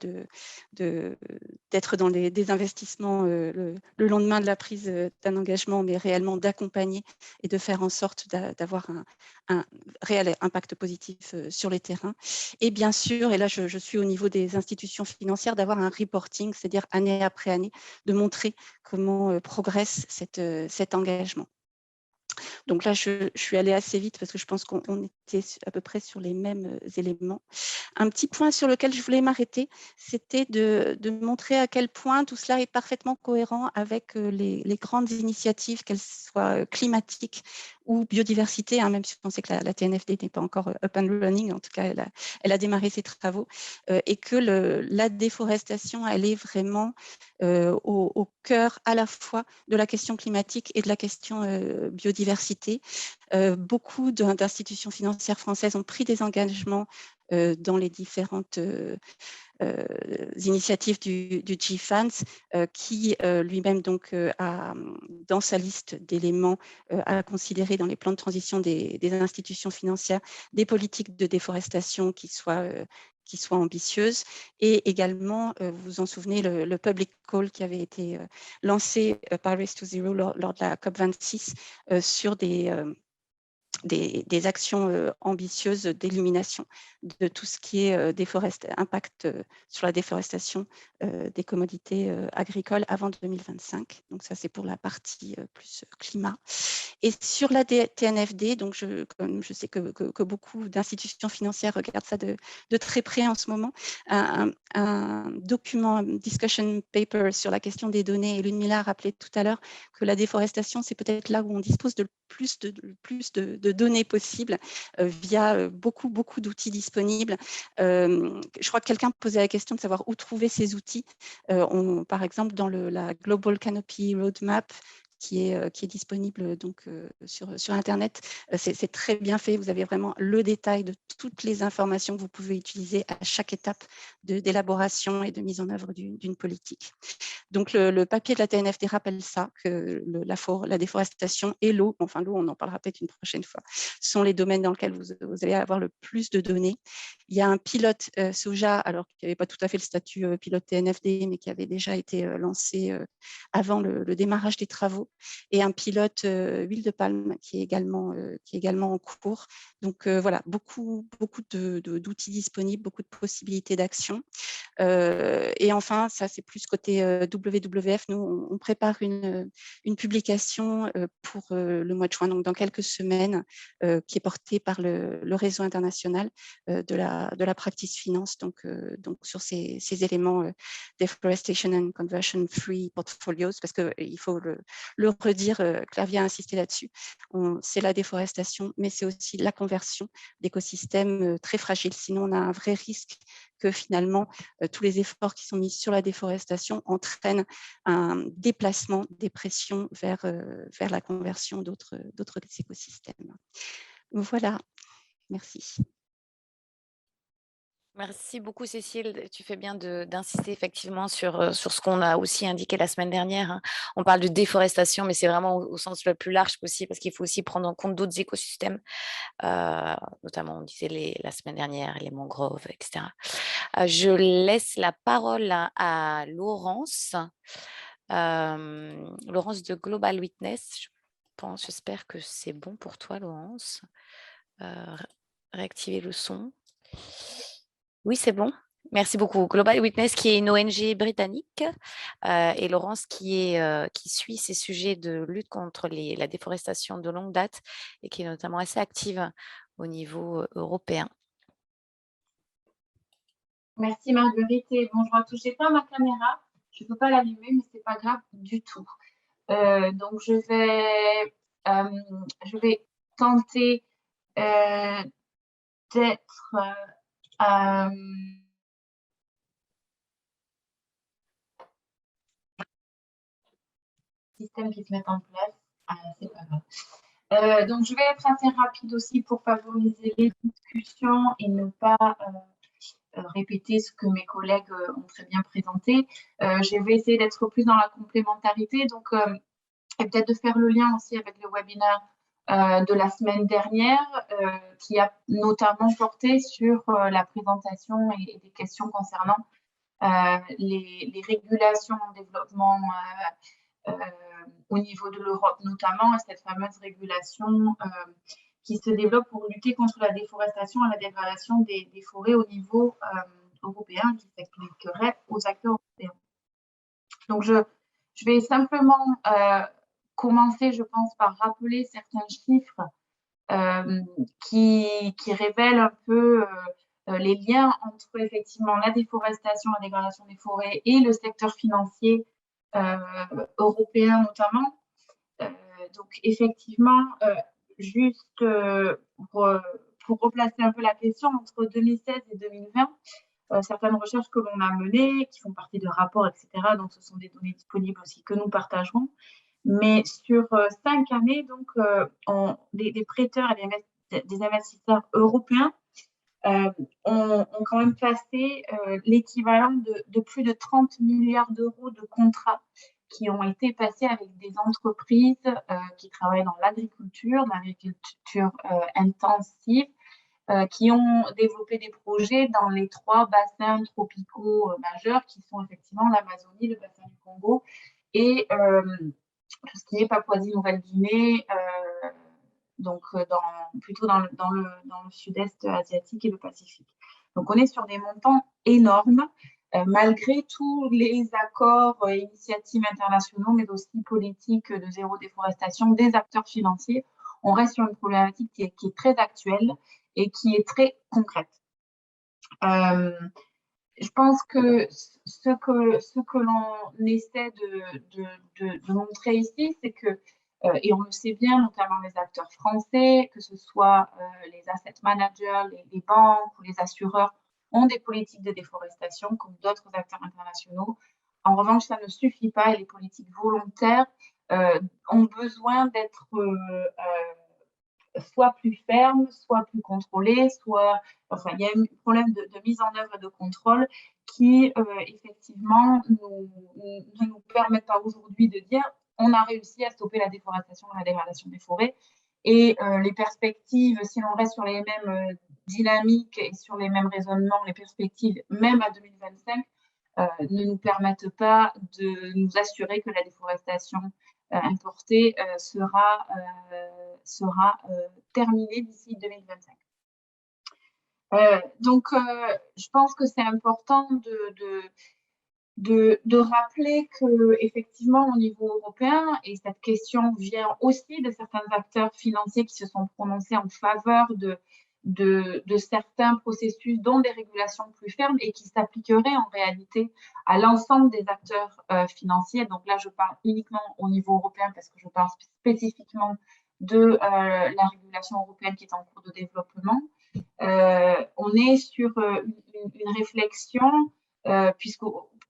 [SPEAKER 6] d'être dans des investissements le lendemain de la prise d'un engagement, mais réellement d'accompagner et de faire en sorte d'avoir un réel impact positif sur les terrains. Et bien sûr, et là je suis au niveau des institutions financières, d'avoir un reporting, c'est-à-dire année après année, de montrer comment progresse cet engagement. Donc là, je suis allée assez vite parce que je pense qu'on était à peu près sur les mêmes éléments. Un petit point sur lequel je voulais m'arrêter, c'était de montrer à quel point tout cela est parfaitement cohérent avec les grandes initiatives, qu'elles soient climatiques ou biodiversité, hein, même si on sait que la TNFD n'est pas encore up and running, en tout cas, elle a démarré ses travaux, et que la déforestation, elle est vraiment au cœur à la fois de la question climatique et de la question biodiversité. Beaucoup d'institutions financières françaises ont pris des engagements dans les différentes initiatives du GFANZ, qui lui-même donc a dans sa liste d'éléments à considérer dans les plans de transition des institutions financières des politiques de déforestation qui soient ambitieuses, et également, vous vous en souvenez, le public call qui avait été lancé par Race to Zero lors de la COP26 sur des actions ambitieuses d'élimination de tout ce qui est impact sur la déforestation des commodités agricoles avant 2025. Donc ça, c'est pour la partie plus climat. Et sur la TNFD, donc comme je sais que beaucoup d'institutions financières regardent ça de très près en ce moment, un document, un discussion paper sur la question des données, et Ludmila a rappelé tout à l'heure que la déforestation, c'est peut-être là où on dispose de plus de données possibles via beaucoup d'outils disponibles. Je crois que quelqu'un posait la question de savoir où trouver ces outils. Par exemple, dans la Global Canopy Roadmap, qui est disponible donc, sur Internet. C'est très bien fait. Vous avez vraiment le détail de toutes les informations que vous pouvez utiliser à chaque étape d'élaboration et de mise en œuvre d'une politique. Donc, le papier de la TNFD rappelle ça, que la déforestation et l'eau, enfin l'eau, on en parlera peut-être une prochaine fois, sont les domaines dans lesquels vous allez avoir le plus de données. Il y a un pilote soja, alors qui n'avait pas tout à fait le statut pilote TNFD, mais qui avait déjà été lancé avant le démarrage des travaux, et un pilote huile de palme qui est également en cours. Donc voilà, beaucoup d'outils disponibles, beaucoup de possibilités d'action. Et enfin, ça c'est plus côté WWF, nous on prépare une publication pour le mois de juin, donc dans quelques semaines, qui est portée par le réseau international de la practice finance, donc sur ces éléments Deforestation and Conversion Free Portfolios, parce qu'il faut le redire, Claire vient insister là-dessus, c'est la déforestation, mais c'est aussi la conversion d'écosystèmes très fragiles. Sinon, on a un vrai risque que finalement, tous les efforts qui sont mis sur la déforestation entraînent un déplacement des pressions vers la conversion d'autres écosystèmes. Voilà, merci.
[SPEAKER 1] Merci beaucoup, Cécile. Tu fais bien d'insister effectivement sur ce qu'on a aussi indiqué la semaine dernière, hein. On parle de déforestation, mais c'est vraiment au sens le plus large possible, parce qu'il faut aussi prendre en compte d'autres écosystèmes, notamment, on disait la semaine dernière, les mangroves, etc. Je laisse la parole à Laurence. Laurence de Global Witness. J'espère que c'est bon pour toi, Laurence. Réactiver le son. Oui, c'est bon. Merci beaucoup. Global Witness, qui est une ONG britannique, et Laurence, qui suit ces sujets de lutte contre la déforestation de longue date et qui est notamment assez active au niveau européen.
[SPEAKER 7] Merci Marguerite et bonjour à tous. Je n'ai pas ma caméra, je ne peux pas l'allumer, mais ce n'est pas grave du tout. Donc je vais tenter d'être système qui se met en place. C'est pas grave. Donc je vais être assez rapide aussi pour favoriser les discussions et ne pas répéter ce que mes collègues ont très bien présenté. Je vais essayer d'être plus dans la complémentarité, donc, et peut-être de faire le lien aussi avec le webinaire de la semaine dernière, qui a notamment porté sur la présentation et des questions concernant les régulations en développement au niveau de l'Europe notamment, et cette fameuse régulation qui se développe pour lutter contre la déforestation et la dégradation des forêts au niveau européen, qui s'appliquerait aux acteurs européens. Donc, je vais simplement commencer, je pense, par rappeler certains chiffres qui révèlent un peu les liens entre effectivement la déforestation, la dégradation des forêts et le secteur financier européen notamment. Donc, effectivement, juste pour replacer un peu la question, entre 2016 et 2020, certaines recherches que l'on a menées, qui font partie de rapports, etc., donc ce sont des données disponibles aussi que nous partagerons, mais sur 5 années, donc, des prêteurs et des investisseurs européens ont quand même passé l'équivalent de plus de 30 milliards d'euros de contrats qui ont été passés avec des entreprises qui travaillent dans l'agriculture intensive, qui ont développé des projets dans les 3 bassins tropicaux majeurs qui sont effectivement l'Amazonie, le bassin du Congo et tout ce qui est Papouasie-Nouvelle-Guinée, donc plutôt dans le sud-est asiatique et le Pacifique. Donc on est sur des montants énormes, malgré tous les accords et initiatives internationaux, mais aussi politiques de zéro déforestation des acteurs financiers. On reste sur une problématique qui est très actuelle et qui est très concrète. Je pense que ce que l'on essaie de montrer ici, c'est que, et on le sait bien, notamment les acteurs français, que ce soit les asset managers, les banques ou les assureurs, ont des politiques de déforestation comme d'autres acteurs internationaux. En revanche, ça ne suffit pas et les politiques volontaires ont besoin d'être soit plus ferme, soit plus contrôlée, enfin, il y a un problème de mise en œuvre et de contrôle qui, effectivement, ne nous permettent pas aujourd'hui de dire on a réussi à stopper la déforestation et la dégradation des forêts. Et les perspectives, si l'on reste sur les mêmes dynamiques et sur les mêmes raisonnements, les perspectives, même à 2025, ne nous permettent pas de nous assurer que la déforestation importée sera terminée d'ici 2025. Donc, je pense que c'est important de rappeler qu'effectivement, au niveau européen, et cette question vient aussi de certains acteurs financiers qui se sont prononcés en faveur de certains processus, dont des régulations plus fermes et qui s'appliqueraient en réalité à l'ensemble des acteurs financiers. Donc là, je parle uniquement au niveau européen parce que je parle spécifiquement de la régulation européenne qui est en cours de développement. On est sur une réflexion,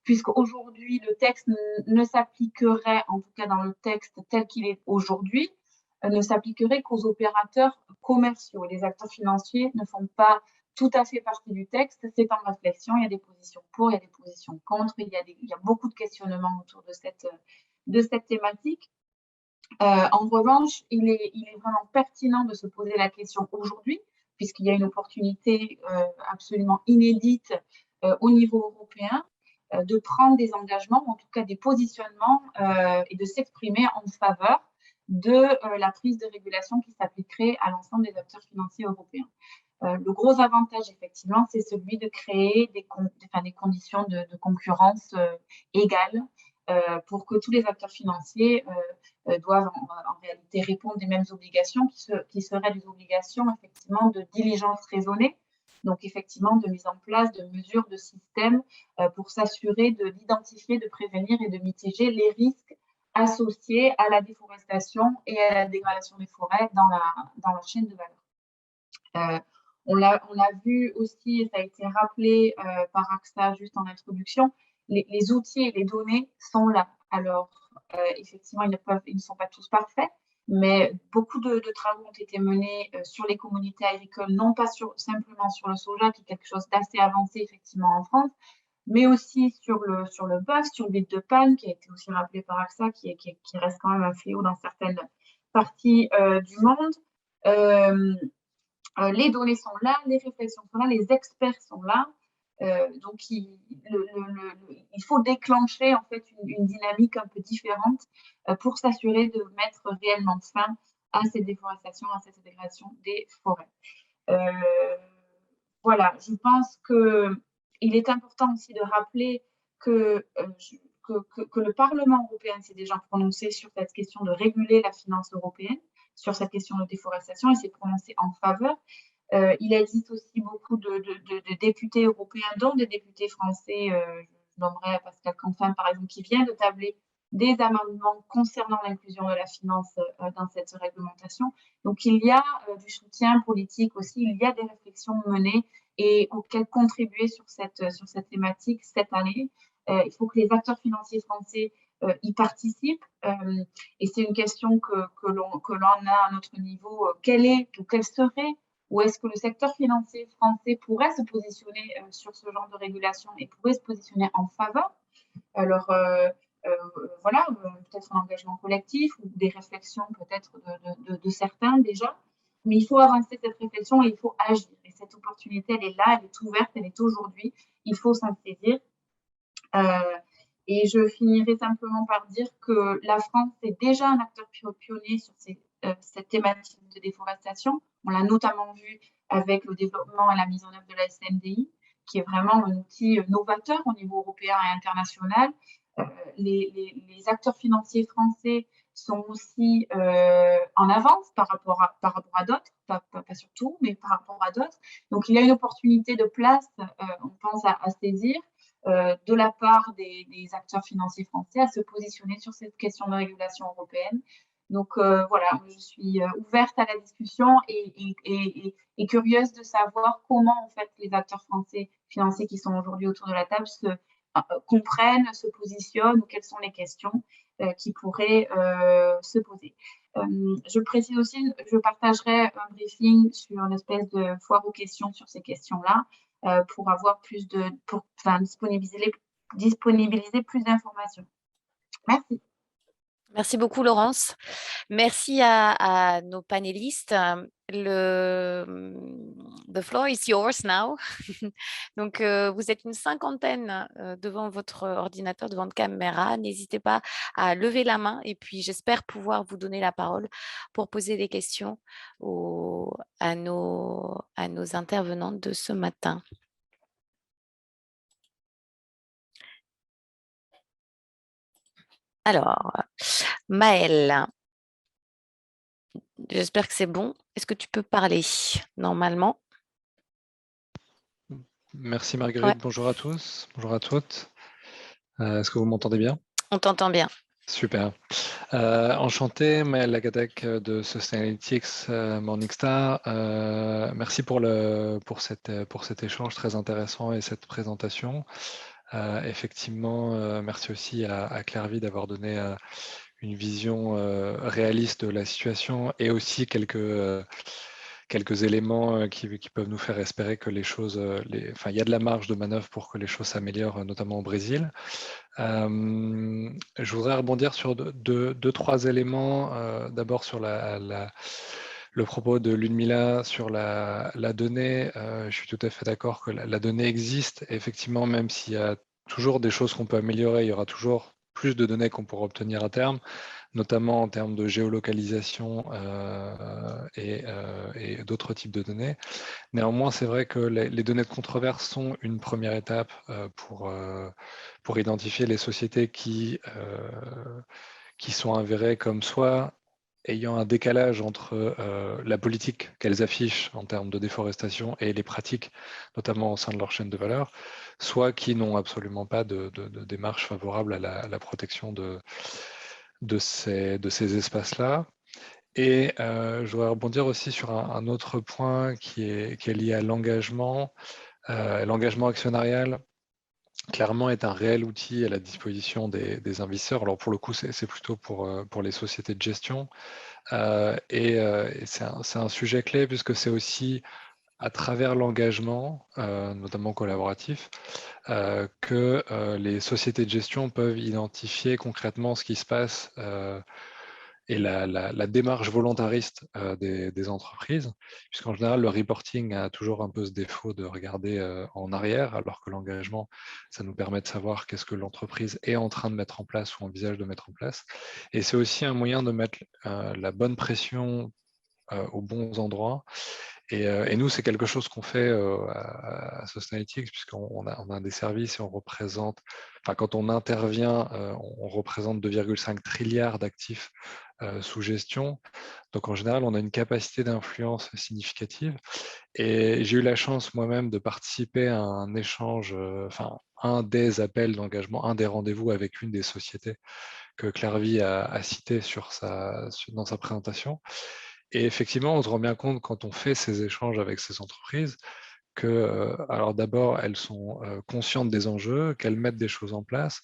[SPEAKER 7] puisqu'aujourd'hui, le texte ne s'appliquerait, en tout cas dans le texte tel qu'il est aujourd'hui, ne s'appliquerait qu'aux opérateurs commerciaux. Les acteurs financiers ne font pas tout à fait partie du texte, c'est en réflexion, il y a des positions pour, il y a des positions contre, il y a beaucoup de questionnements autour de cette thématique. En revanche, il est vraiment pertinent de se poser la question aujourd'hui, puisqu'il y a une opportunité absolument inédite au niveau européen, de prendre des engagements, en tout cas des positionnements, et de s'exprimer en faveur de la prise de régulation qui s'appliquerait à l'ensemble des acteurs financiers européens. Le gros avantage, effectivement, c'est celui de créer des conditions de concurrence égales pour que tous les acteurs financiers doivent en réalité répondre des mêmes obligations qui seraient des obligations, effectivement, de diligence raisonnée. Donc, effectivement, de mise en place de mesures, de systèmes pour s'assurer d'identifier, de prévenir et de mitiger les risques associés à la déforestation et à la dégradation des forêts dans la chaîne de valeur. On l'a vu aussi, et ça a été rappelé par AXA juste en introduction, les outils et les données sont là. Alors, effectivement, ils ne sont pas tous parfaits, mais beaucoup de travaux ont été menés sur les communautés agricoles, non pas simplement sur le soja, qui est quelque chose d'assez avancé effectivement en France, mais aussi sur le bœuf, sur l'huile de palme, qui a été aussi rappelé par AXA, qui reste quand même un fléau dans certaines parties du monde. Les données sont là, les réflexions sont là, les experts sont là. Donc, il faut déclencher en fait une dynamique un peu différente pour s'assurer de mettre réellement fin à cette déforestation, à cette dégradation des forêts. Voilà, je pense qu'il est important aussi de rappeler que le Parlement européen s'est déjà prononcé sur cette question de réguler la finance européenne, sur cette question de déforestation, il s'est prononcé en faveur. Il existe aussi beaucoup de députés européens, dont des députés français, je nommerai Pascal Canfin par exemple, qui vient de tabler des amendements concernant l'inclusion de la finance dans cette réglementation. Donc il y a du soutien politique aussi, il y a des réflexions menées et auxquelles contribuer sur cette thématique cette année. Il faut que les acteurs financiers français y participent. Et c'est une question que l'on a à notre niveau. Quelle serait, ou est-ce que le secteur financier français pourrait se positionner sur ce genre de régulation et pourrait se positionner en faveur? Alors, voilà, peut-être un engagement collectif ou des réflexions peut-être de certains déjà. Mais il faut avancer cette réflexion et il faut agir. Et cette opportunité, elle est là, elle est ouverte, elle est aujourd'hui. Il faut s'en saisir. Et je finirai simplement par dire que la France est déjà un acteur pionnier sur cette thématique de déforestation. On l'a notamment vu avec le développement et la mise en œuvre de la SNDI, qui est vraiment un outil novateur au niveau européen et international. Les acteurs financiers français sont aussi en avance par rapport à d'autres, pas sur tout, mais par rapport à d'autres. Donc, il y a une opportunité de place, on pense, à saisir de la part des acteurs financiers français à se positionner sur cette question de régulation européenne. Donc, voilà, je suis ouverte à la discussion et curieuse de savoir comment, en fait, les acteurs français financiers qui sont aujourd'hui autour de la table comprennent, se positionnent, ou quelles sont les questions qui pourraient se poser. Je précise aussi, je partagerai un briefing sur une espèce de foire aux questions sur ces questions-là pour avoir disponibiliser plus d'informations. Merci.
[SPEAKER 1] Merci beaucoup, Laurence. Merci à nos panélistes. The floor is yours now. Donc, vous êtes une cinquantaine devant votre ordinateur, devant votre caméra. N'hésitez pas à lever la main et puis j'espère pouvoir vous donner la parole pour poser des questions à nos intervenantes de ce matin. Alors, Maëlle, j'espère que c'est bon. Est-ce que tu peux parler normalement?
[SPEAKER 8] Merci Marguerite, ouais. Bonjour à tous, bonjour à toutes. Est-ce que vous m'entendez bien? On
[SPEAKER 1] t'entend bien.
[SPEAKER 8] Super. Enchanté, Maëlle Lagadec de Sustainalytics Morningstar. Merci pour cet échange très intéressant et cette présentation. Effectivement, merci aussi à Claire-Vie d'avoir donné une vision réaliste de la situation et aussi quelques éléments qui peuvent nous faire espérer que les choses, il y a de la marge de manœuvre pour que les choses s'améliorent, notamment au Brésil. Je voudrais rebondir sur deux, trois éléments. D'abord sur le propos de Ludmila sur la donnée. Je suis tout à fait d'accord que la donnée existe. Et effectivement, même s'il y a toujours des choses qu'on peut améliorer, il y aura toujours plus de données qu'on pourra obtenir à terme, notamment en termes de géolocalisation et d'autres types de données. Néanmoins, c'est vrai que les données de controverse sont une première étape pour identifier les sociétés qui sont avérées comme soit ayant un décalage entre la politique qu'elles affichent en termes de déforestation et les pratiques, notamment au sein de leur chaîne de valeur, soit qui n'ont absolument pas de démarche favorable à la protection de ces espaces-là. Et je voudrais rebondir aussi sur un autre point qui est lié à l'engagement. L'engagement actionnarial, clairement, est un réel outil à la disposition des investisseurs. Alors pour le coup, c'est plutôt pour les sociétés de gestion. Et c'est un sujet clé puisque c'est aussi à travers l'engagement, notamment collaboratif, que les sociétés de gestion peuvent identifier concrètement ce qui se passe et la démarche volontariste des entreprises, puisqu'en général, le reporting a toujours un peu ce défaut de regarder en arrière, alors que l'engagement, ça nous permet de savoir qu'est-ce que l'entreprise est en train de mettre en place ou envisage de mettre en place. Et c'est aussi un moyen de mettre la bonne pression aux bons endroits. Et nous, c'est quelque chose qu'on fait à Sustainalytics, puisqu'on a des services et on représente, enfin, quand on intervient, on représente 2,5 trilliards d'actifs sous gestion. Donc, en général, on a une capacité d'influence significative. Et j'ai eu la chance moi-même de participer à un échange, enfin, un des appels d'engagement, un des rendez-vous avec une des sociétés que Clarvie a cité dans sa présentation. Et effectivement, on se rend bien compte quand on fait ces échanges avec ces entreprises que, alors d'abord, elles sont conscientes des enjeux, qu'elles mettent des choses en place,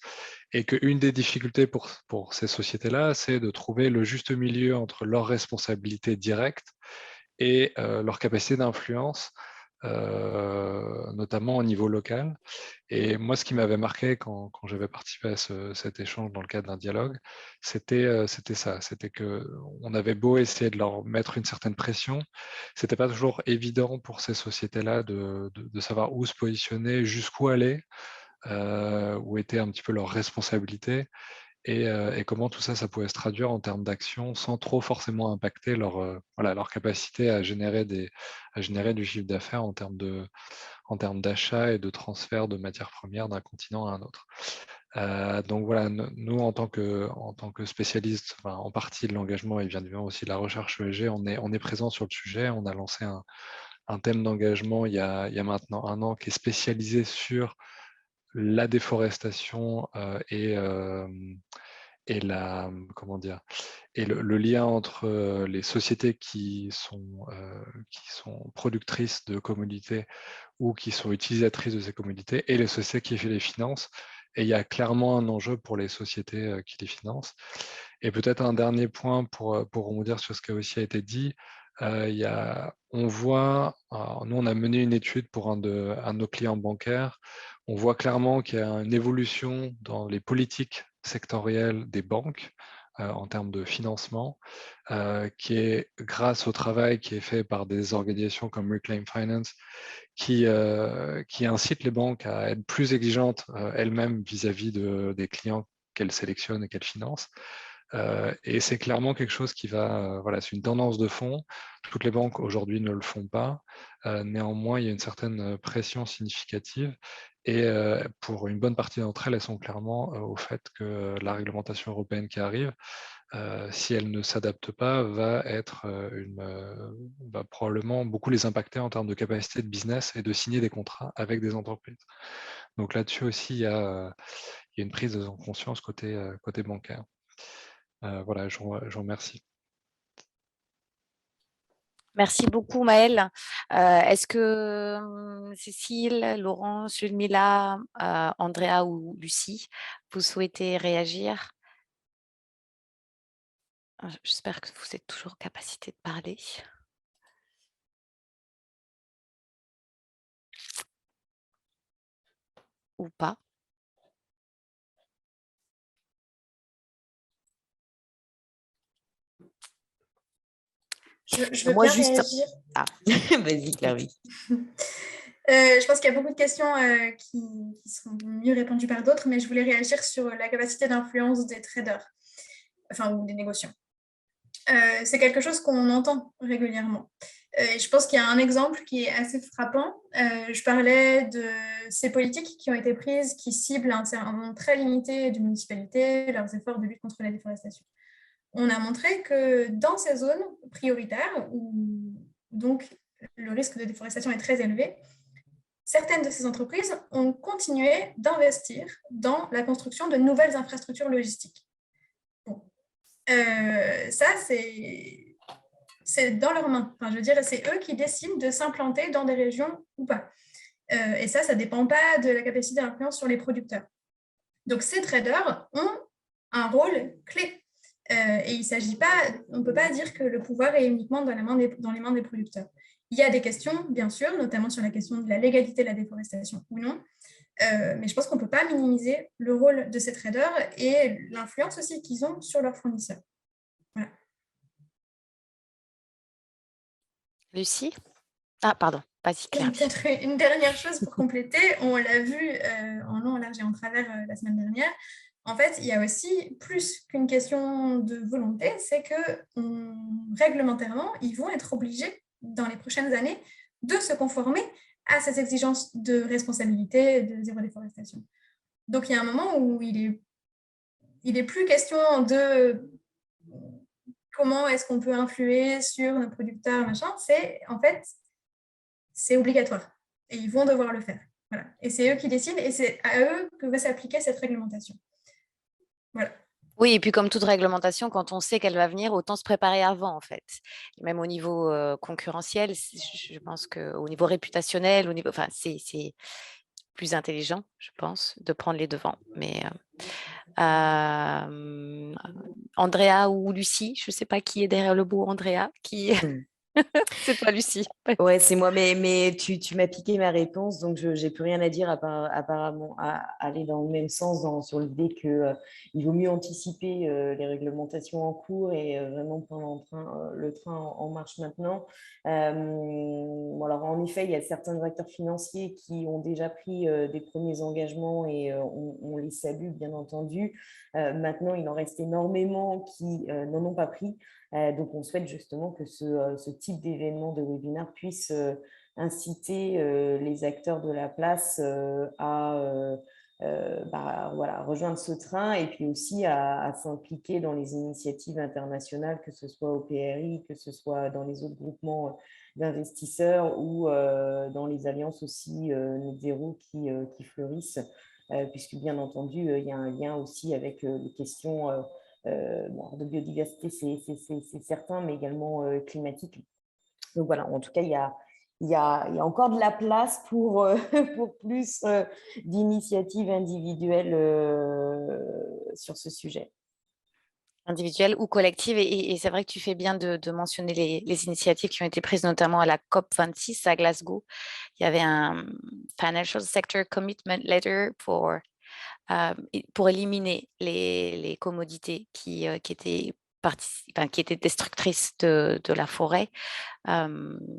[SPEAKER 8] et qu'une des difficultés pour ces sociétés-là, c'est de trouver le juste milieu entre leurs responsabilités directes et leur capacité d'influence, notamment au niveau local. Et moi, ce qui m'avait marqué quand j'avais participé à cet échange dans le cadre d'un dialogue, c'était ça, c'était qu'on avait beau essayer de leur mettre une certaine pression, c'était pas toujours évident pour ces sociétés-là de savoir où se positionner, jusqu'où aller, où était un petit peu leur responsabilité, et comment tout ça, ça pouvait se traduire en termes d'action sans trop forcément impacter leur capacité à générer du chiffre d'affaires en termes d'achat et de transfert de matières premières d'un continent à un autre. Donc voilà, nous, en tant que spécialistes, enfin, en partie de l'engagement et bien évidemment aussi de la recherche ESG, on est présent sur le sujet. On a lancé un thème d'engagement il y a maintenant 1 an qui est spécialisé sur la déforestation et le lien entre les sociétés qui sont productrices de commodités ou qui sont utilisatrices de ces commodités et les sociétés qui les financent. Et il y a clairement un enjeu pour les sociétés qui les financent. Et peut-être un dernier point pour rebondir sur ce qui a aussi été dit. On voit, nous on a mené une étude pour un de nos clients bancaires. On voit clairement qu'il y a une évolution dans les politiques sectorielles des banques en termes de financement, qui est grâce au travail qui est fait par des organisations comme Reclaim Finance, qui incitent les banques à être plus exigeantes elles-mêmes vis-à-vis des clients qu'elles sélectionnent et qu'elles financent. Et c'est clairement quelque chose qui va, c'est une tendance de fond. Toutes les banques aujourd'hui ne le font pas. Néanmoins, il y a une certaine pression significative. Et pour une bonne partie d'entre elles, elles sont clairement au fait que la réglementation européenne qui arrive, si elle ne s'adapte pas, va probablement beaucoup les impacter en termes de capacité de business et de signer des contrats avec des entreprises. Donc là-dessus aussi, il y a une prise de conscience côté bancaire. Voilà, je vous remercie.
[SPEAKER 1] Merci beaucoup, Maëlle. Est-ce que Cécile, Laurence, Ludmila, Andrea ou Lucie, vous souhaitez réagir? J'espère que vous êtes toujours en capacité de parler. Ou pas.
[SPEAKER 3] Je veux bien réagir.
[SPEAKER 5] Ah, vas-y, Clarvie.
[SPEAKER 3] Je pense qu'il y a beaucoup de questions qui seront mieux répondues par d'autres, mais je voulais réagir sur la capacité d'influence des traders, enfin, ou des négociants. C'est quelque chose qu'on entend régulièrement. Je pense qu'il y a un exemple qui est assez frappant. Je parlais de ces politiques qui ont été prises, qui ciblent un nombre très limité de municipalités, leurs efforts de lutte contre la déforestation. On a montré que dans ces zones prioritaires, où donc le risque de déforestation est très élevé, certaines de ces entreprises ont continué d'investir dans la construction de nouvelles infrastructures logistiques. Bon. Ça, c'est dans leurs mains. Enfin, je veux dire, c'est eux qui décident de s'implanter dans des régions ou pas. Et ça ne dépend pas de la capacité d'influence sur les producteurs. Donc, ces traders ont un rôle clé. Et il ne s'agit pas, on ne peut pas dire que le pouvoir est uniquement dans les mains des producteurs. Il y a des questions, bien sûr, notamment sur la question de la légalité de la déforestation ou non, mais je pense qu'on ne peut pas minimiser le rôle de ces traders et l'influence aussi qu'ils ont sur leurs fournisseurs. Voilà.
[SPEAKER 1] Lucie? Ah, pardon, vas-y, Claire.
[SPEAKER 3] Peut-être une dernière chose pour compléter, on l'a vu en long, en large et en travers la semaine dernière. En fait, il y a aussi plus qu'une question de volonté, c'est que réglementairement, ils vont être obligés, dans les prochaines années, de se conformer à ces exigences de responsabilité de zéro déforestation. Donc, il y a un moment où il est plus question de comment est-ce qu'on peut influer sur nos producteurs, machin. En fait, c'est obligatoire. Et ils vont devoir le faire. Voilà. Et c'est eux qui décident et c'est à eux que va s'appliquer cette réglementation. Voilà.
[SPEAKER 1] Oui, et puis comme toute réglementation, quand on sait qu'elle va venir, autant se préparer avant, en fait. Même au niveau concurrentiel, je pense qu'au niveau réputationnel, c'est plus intelligent, je pense, de prendre les devants. Mais Andrea ou Lucie, je ne sais pas qui est derrière le beau Andrea, qui... C'est toi, Lucie.
[SPEAKER 5] Ouais, c'est moi, mais tu m'as piqué ma réponse, donc je n'ai plus rien à dire apparemment à aller dans le même sens sur l'idée qu'il vaut mieux anticiper les réglementations en cours et vraiment prendre le train en marche maintenant. Bon, alors, en effet, il y a certains acteurs financiers qui ont déjà pris des premiers engagements et on les salue, bien entendu. Maintenant, il en reste énormément qui n'en ont pas pris. Donc, on souhaite justement que ce type d'événement de webinaire puisse inciter les acteurs de la place à rejoindre ce train et puis aussi à s'impliquer dans les initiatives internationales, que ce soit au PRI, que ce soit dans les autres groupements d'investisseurs ou dans les alliances aussi net zéro qui fleurissent, puisque bien entendu, il y a un lien aussi avec les questions de biodiversité, c'est certain, mais également climatique. Donc voilà, en tout cas, il y a encore de la place pour plus d'initiatives individuelles sur ce sujet.
[SPEAKER 1] Individuelle ou collective. Et c'est vrai que tu fais bien de mentionner les initiatives qui ont été prises, notamment à la COP26 à Glasgow. Il y avait un Financial Sector Commitment Letter pour éliminer les commodités qui étaient destructrices de la forêt. Il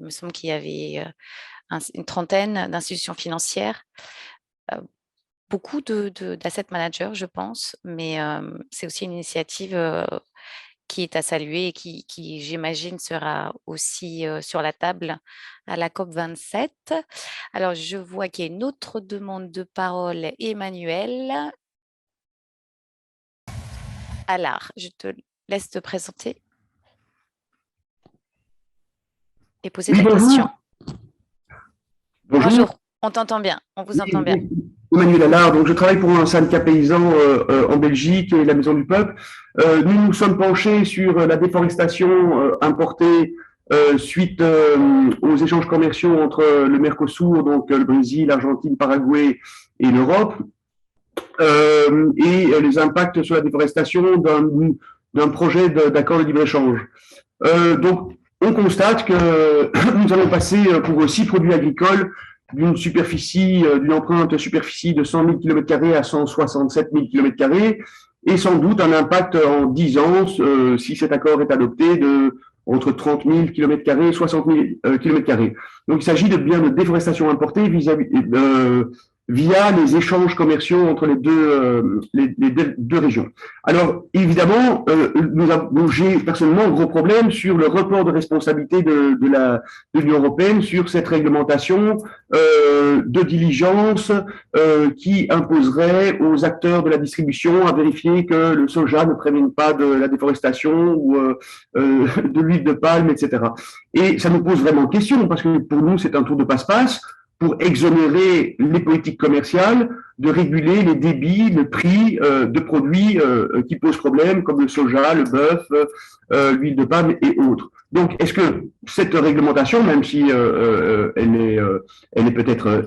[SPEAKER 1] me semble qu'il y avait une trentaine d'institutions financières, beaucoup d'asset managers, je pense, mais c'est aussi une initiative qui est à saluer et qui j'imagine, sera aussi sur la table à la COP27. Alors, je vois qu'il y a une autre demande de parole, Emmanuel. Alors, je te laisse te présenter et poser ta question. Bonjour, on t'entend bien, on vous entend bien.
[SPEAKER 9] Emmanuel Allard, donc je travaille pour un syndicat paysan en Belgique et la Maison du Peuple. Nous nous sommes penchés sur la déforestation importée suite aux échanges commerciaux entre le Mercosur, donc le Brésil, l'Argentine, Paraguay et l'Europe, et les impacts sur la déforestation d'un projet d'accord de libre-échange. Donc, on constate que nous allons passer pour 6 produits agricoles d'une empreinte superficie de 100 000 km² à 167 000 km², et sans doute un impact en 10 ans, si cet accord est adopté, de entre 30 000 km² et 60 000 km². Donc, il s'agit de biens de déforestation importés via les échanges commerciaux entre les deux régions. Alors, évidemment, j'ai personnellement un gros problème sur le report de responsabilité de l'Union européenne sur cette réglementation de diligence qui imposerait aux acteurs de la distribution à vérifier que le soja ne prévienne pas de la déforestation ou de l'huile de palme, etc. Et ça nous pose vraiment question parce que pour nous, c'est un tour de passe-passe pour exonérer les politiques commerciales de réguler les débits, le prix de produits qui posent problème, comme le soja, le bœuf, l'huile de palme et autres. Donc, est-ce que cette réglementation, même si elle est peut-être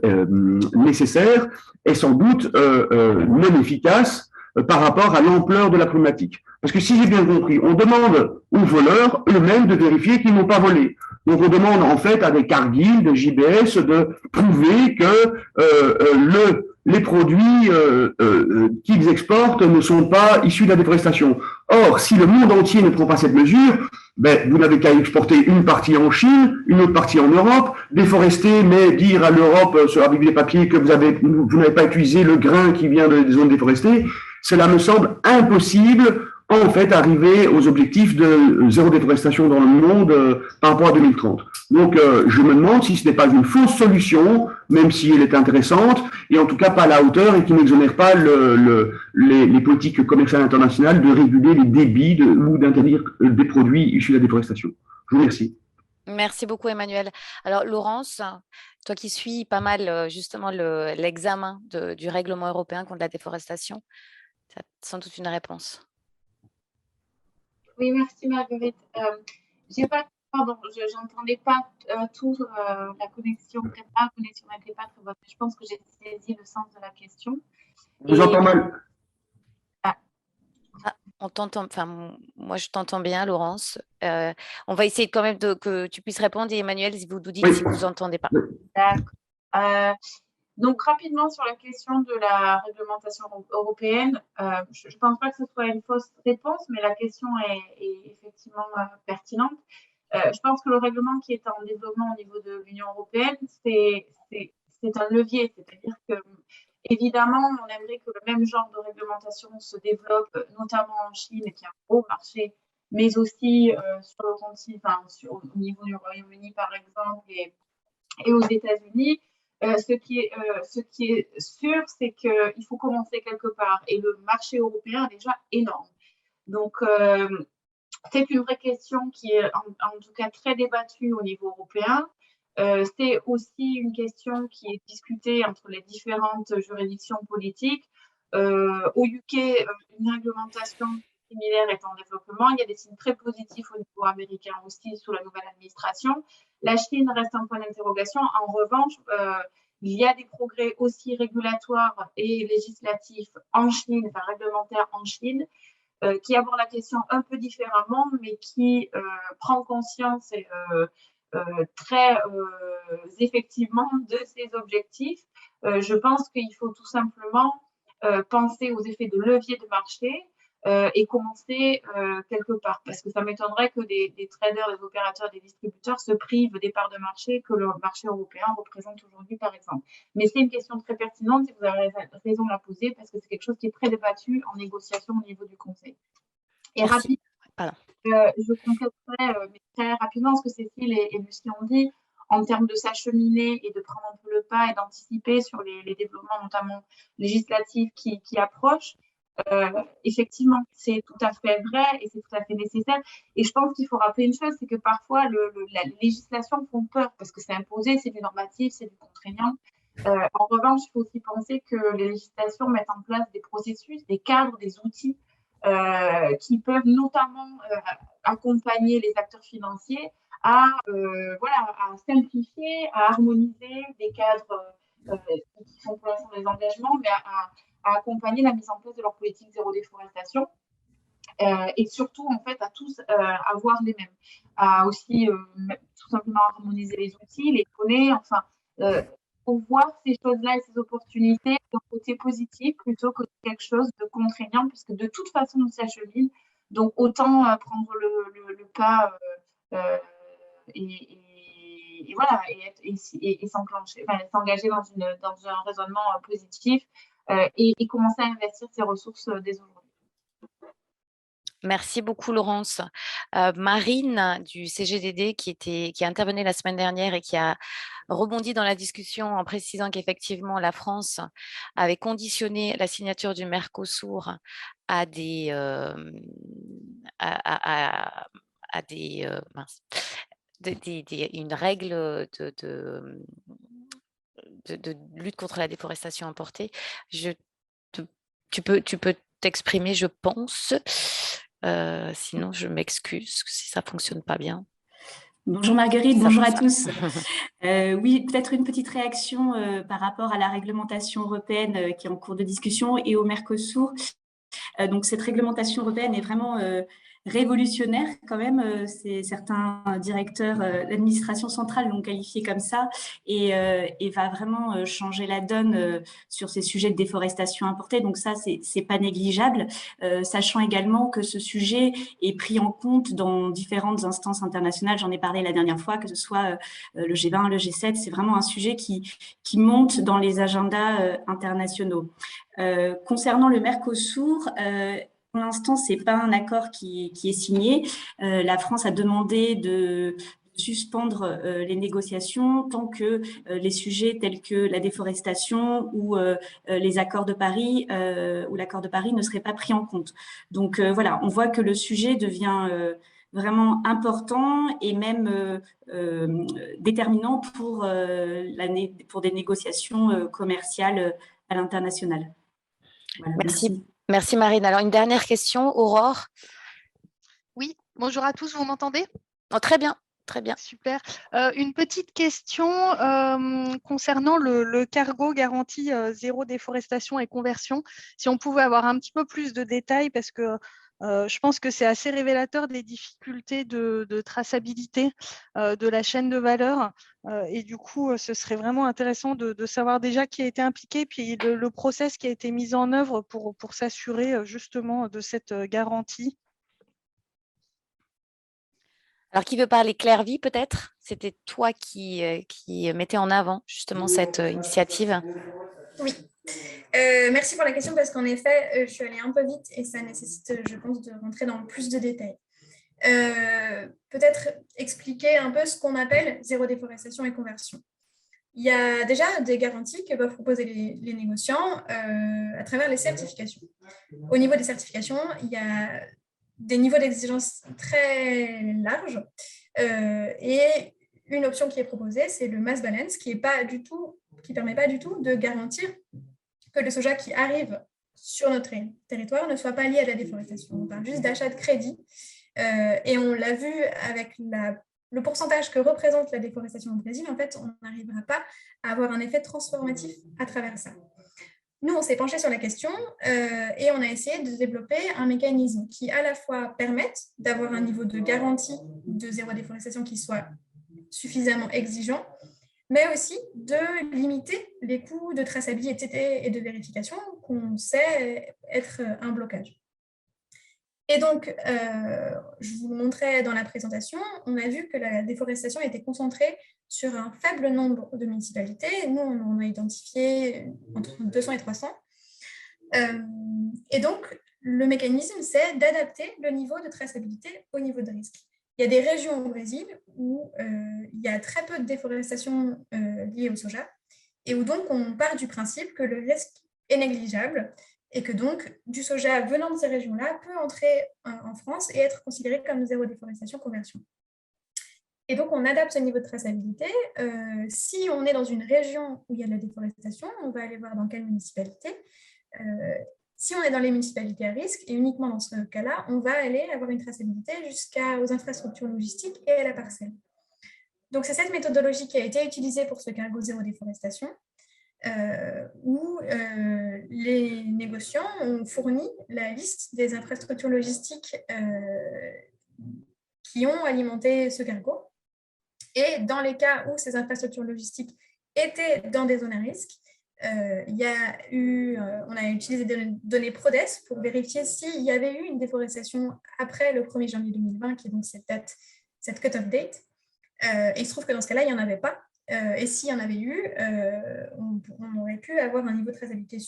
[SPEAKER 9] nécessaire, est sans doute non efficace par rapport à l'ampleur de la problématique? Parce que si j'ai bien compris, on demande aux voleurs eux-mêmes de vérifier qu'ils n'ont pas volé. Donc, on demande en fait à des Cargill, des JBS de prouver que les produits qu'ils exportent ne sont pas issus de la déforestation. Or, si le monde entier ne prend pas cette mesure, ben, vous n'avez qu'à exporter une partie en Chine, une autre partie en Europe, déforester, mais dire à l'Europe, avec des papiers, que vous n'avez pas utilisé le grain qui vient des zones déforestées, cela me semble impossible en fait arriver aux objectifs de zéro déforestation dans le monde par rapport à 2030. Donc, je me demande si ce n'est pas une fausse solution, même si elle est intéressante, et en tout cas pas à la hauteur et qui n'exonère pas les politiques commerciales internationales de réguler les débits ou d'interdire des produits issus de la déforestation. Je vous remercie.
[SPEAKER 1] Merci beaucoup, Emmanuel. Alors, Laurence, toi qui suis pas mal justement l'examen du règlement européen contre la déforestation, tu as sans doute une réponse.
[SPEAKER 7] Oui, merci Marguerite. J'entendais pas tout, la connexion n'était pas très bonne. Je pense que j'ai saisi le sens de la question.
[SPEAKER 9] Je vous entends mal.
[SPEAKER 1] On t'entend, enfin, moi je t'entends bien, Laurence. On va essayer quand même que tu puisses répondre, et Emmanuel, si vous nous dites si vous n'entendez pas.
[SPEAKER 7] D'accord. Donc, rapidement sur la question de la réglementation européenne, je ne pense pas que ce soit une fausse réponse, mais la question est effectivement pertinente. Je pense que le règlement qui est en développement au niveau de l'Union européenne, c'est un levier, c'est-à-dire que évidemment, on aimerait que le même genre de réglementation se développe, notamment en Chine, qui est un gros marché, mais aussi sur le continent, au niveau du Royaume-Uni, par exemple, et aux États-Unis. Ce qui est sûr, c'est qu'il faut commencer quelque part. Et le marché européen est déjà énorme. Donc, c'est une vraie question qui est en tout cas très débattue au niveau européen. C'est aussi une question qui est discutée entre les différentes juridictions politiques. Au UK, une réglementation similaire est en développement. Il y a des signes très positifs au niveau américain aussi sous la nouvelle administration. La Chine reste un point d'interrogation. En revanche, il y a des progrès aussi régulatoires et législatifs en Chine, enfin réglementaires en Chine, qui abordent la question un peu différemment, mais qui prend conscience très effectivement de ces objectifs. Je pense qu'il faut tout simplement penser aux effets de levier de marché et commencer quelque part, parce que ça m'étonnerait que des traders, des opérateurs, des distributeurs se privent des parts de marché que le marché européen représente aujourd'hui, par exemple. Mais c'est une question très pertinente et vous avez raison de la poser, parce que c'est quelque chose qui est très débattu en négociation au niveau du Conseil. Et rapidement, je compléterai mais très rapidement ce que Cécile et Lucie ont dit, en termes de s'acheminer et de prendre un peu le pas et d'anticiper sur les développements, notamment législatifs, qui approchent. Effectivement, c'est tout à fait vrai et c'est tout à fait nécessaire. Et je pense qu'il faut rappeler une chose, c'est que parfois, la législation font peur parce que c'est imposé, c'est du normatif, c'est du contraignant. En revanche, il faut aussi penser que les législations mettent en place des processus, des cadres, des outils qui peuvent notamment accompagner les acteurs financiers à simplifier, à harmoniser des cadres qui sont pour l'instant des engagements, mais à accompagner la mise en place de leur politique zéro déforestation et surtout en fait à tous avoir les mêmes, à aussi tout simplement harmoniser les outils, les données, enfin pour voir ces choses-là et ces opportunités d'un côté positif plutôt que quelque chose de contraignant, puisque de toute façon on s'achemine, donc autant prendre le pas Et voilà, et s'engager dans un raisonnement positif et commencer à investir ses ressources dès aujourd'hui.
[SPEAKER 1] Merci beaucoup, Laurence. Marine du CGDD qui intervenait la semaine dernière et qui a rebondi dans la discussion en précisant qu'effectivement, la France avait conditionné la signature du Mercosur à une règle de lutte contre la déforestation importée. Tu peux t'exprimer, je pense. Sinon, je m'excuse si ça ne fonctionne pas bien.
[SPEAKER 10] Bonjour Marguerite, bonjour à tous. Oui, peut-être une petite réaction par rapport à la réglementation européenne qui est en cours de discussion et au Mercosur. Donc, cette réglementation européenne est vraiment révolutionnaire quand même. Certains directeurs, l'administration centrale l'ont qualifié comme ça et va vraiment changer la donne sur ces sujets de déforestation importée. Donc ça, c'est pas négligeable, sachant également que ce sujet est pris en compte dans différentes instances internationales. J'en ai parlé la dernière fois, que ce soit le G20, le G7. C'est vraiment un sujet qui monte dans les agendas internationaux. Concernant le Mercosur, pour l'instant, ce n'est pas un accord qui est signé. La France a demandé de suspendre les négociations tant que les sujets tels que la déforestation ou les accords de Paris ou l'accord de Paris ne seraient pas pris en compte. Donc voilà, on voit que le sujet devient vraiment important et même déterminant pour des négociations commerciales à l'international. Voilà,
[SPEAKER 1] merci Marine. Alors, une dernière question, Aurore.
[SPEAKER 11] Oui, bonjour à tous, vous m'entendez?
[SPEAKER 1] Oh, très bien, très bien.
[SPEAKER 11] Super. Une petite question concernant le cargo garantie zéro déforestation et conversion. Si on pouvait avoir un petit peu plus de détails, parce que je pense que c'est assez révélateur des difficultés de traçabilité de la chaîne de valeur. Et du coup, ce serait vraiment intéressant de savoir déjà qui a été impliqué, puis le process qui a été mis en œuvre pour s'assurer justement de cette garantie.
[SPEAKER 1] Alors, qui veut parler? Claire Vie, peut-être? C'était toi qui mettais en avant justement cette initiative.
[SPEAKER 3] Oui. Merci pour la question parce qu'en effet, je suis allée un peu vite et ça nécessite, je pense, de rentrer dans plus de détails. Peut-être expliquer un peu ce qu'on appelle zéro déforestation et conversion. Il y a déjà des garanties que peuvent proposer les négociants à travers les certifications. Au niveau des certifications, il y a des niveaux d'exigence très larges et une option qui est proposée, c'est le mass balance qui permet pas du tout de garantir que le soja qui arrive sur notre territoire ne soit pas lié à la déforestation. On parle juste d'achat de crédit et on l'a vu avec le pourcentage que représente la déforestation au Brésil. En fait, on n'arrivera pas à avoir un effet transformatif à travers ça. Nous, on s'est penché sur la question et on a essayé de développer un mécanisme qui à la fois permette d'avoir un niveau de garantie de zéro déforestation qui soit suffisamment exigeant, mais aussi de limiter les coûts de traçabilité et de vérification qu'on sait être un blocage. Et donc, je vous le montrais dans la présentation, on a vu que la déforestation était concentrée sur un faible nombre de municipalités. Nous, on en a identifié entre 200 et 300. Et donc, le mécanisme, c'est d'adapter le niveau de traçabilité au niveau de risque. Il y a des régions au Brésil où il y a très peu de déforestation liée au soja et où donc on part du principe que le risque est négligeable et que donc du soja venant de ces régions-là peut entrer en France et être considéré comme zéro déforestation conversion. Et donc on adapte ce niveau de traçabilité. Si on est dans une région où il y a de la déforestation, on va aller voir dans quelle municipalité. Si on est dans les municipalités à risque, et uniquement dans ce cas-là, on va aller avoir une traçabilité jusqu'aux infrastructures logistiques et à la parcelle. Donc, c'est cette méthodologie qui a été utilisée pour ce cargo zéro déforestation, où les négociants ont fourni la liste des infrastructures logistiques qui ont alimenté ce cargo. Et dans les cas où ces infrastructures logistiques étaient dans des zones à risque, on a utilisé des données PRODES pour vérifier s'il y avait eu une déforestation après le 1er janvier 2020, qui est donc cette date cette cut-off date. Et il se trouve que dans ce cas-là, il n'y en avait pas. Et s'il y en avait eu, on aurait pu avoir un niveau de traçabilité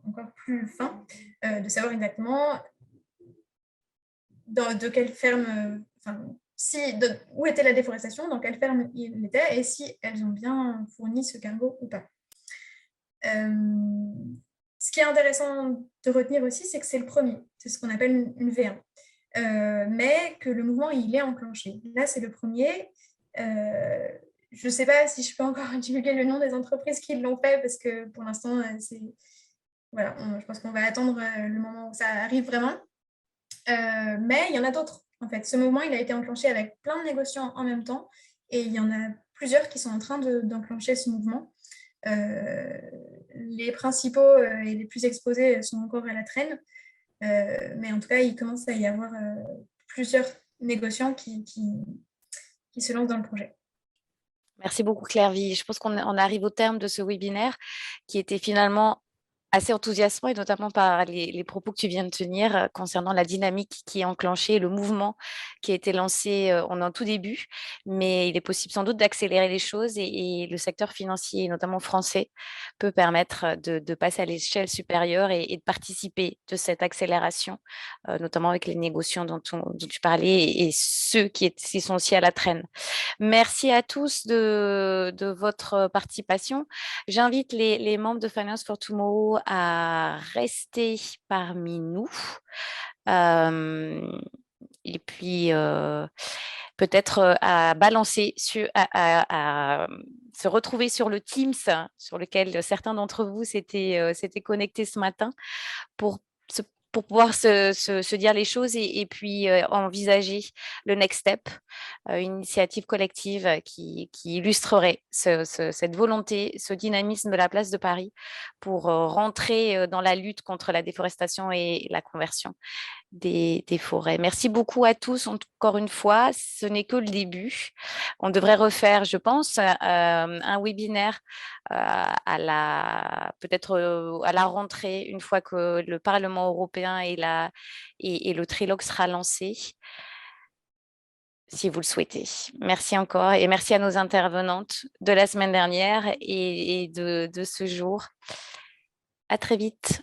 [SPEAKER 3] encore plus fin, de savoir exactement de quelle ferme, où était la déforestation, dans quelle ferme il était, et si elles ont bien fourni ce cargo ou pas. Ce qui est intéressant de retenir aussi, c'est que c'est le premier, c'est ce qu'on appelle une V1, mais que le mouvement, il est enclenché. Là, c'est le premier. Je ne sais pas si je peux encore divulguer le nom des entreprises qui l'ont fait, parce que pour l'instant, voilà, je pense qu'on va attendre le moment où ça arrive vraiment. Mais il y en a d'autres, en fait. Ce mouvement, il a été enclenché avec plein de négociants en même temps, et il y en a plusieurs qui sont en train d'enclencher ce mouvement. Les principaux et les plus exposés sont encore à la traîne, mais en tout cas, il commence à y avoir plusieurs négociants qui se lancent dans le projet.
[SPEAKER 1] Merci beaucoup Claire-Vie. Je pense qu'on arrive au terme de ce webinaire qui était finalement assez enthousiasmant, et notamment par les propos que tu viens de tenir concernant la dynamique qui est enclenchée, le mouvement qui a été lancé en un tout début, mais il est possible sans doute d'accélérer les choses, et le secteur financier, notamment français, peut permettre de passer à l'échelle supérieure et de participer de cette accélération, notamment avec les négociants dont tu parlais et ceux qui sont aussi à la traîne. Merci à tous de votre participation. J'invite les membres de Finance for Tomorrow à rester parmi nous. Et puis, peut-être à balancer, à se retrouver sur le Teams, sur lequel certains d'entre vous s'étaient connectés ce matin, pour pouvoir se dire les choses et puis envisager le next step, une initiative collective qui illustrerait cette volonté, ce dynamisme de la place de Paris pour rentrer dans la lutte contre la déforestation et la conversion des forêts. Merci beaucoup à tous. Encore une fois, ce n'est que le début. On devrait refaire, je pense, un webinaire peut-être à la rentrée, une fois que le Parlement européen et le trilogue sera lancé, si vous le souhaitez. Merci encore, et merci à nos intervenantes de la semaine dernière et de ce jour. À très vite.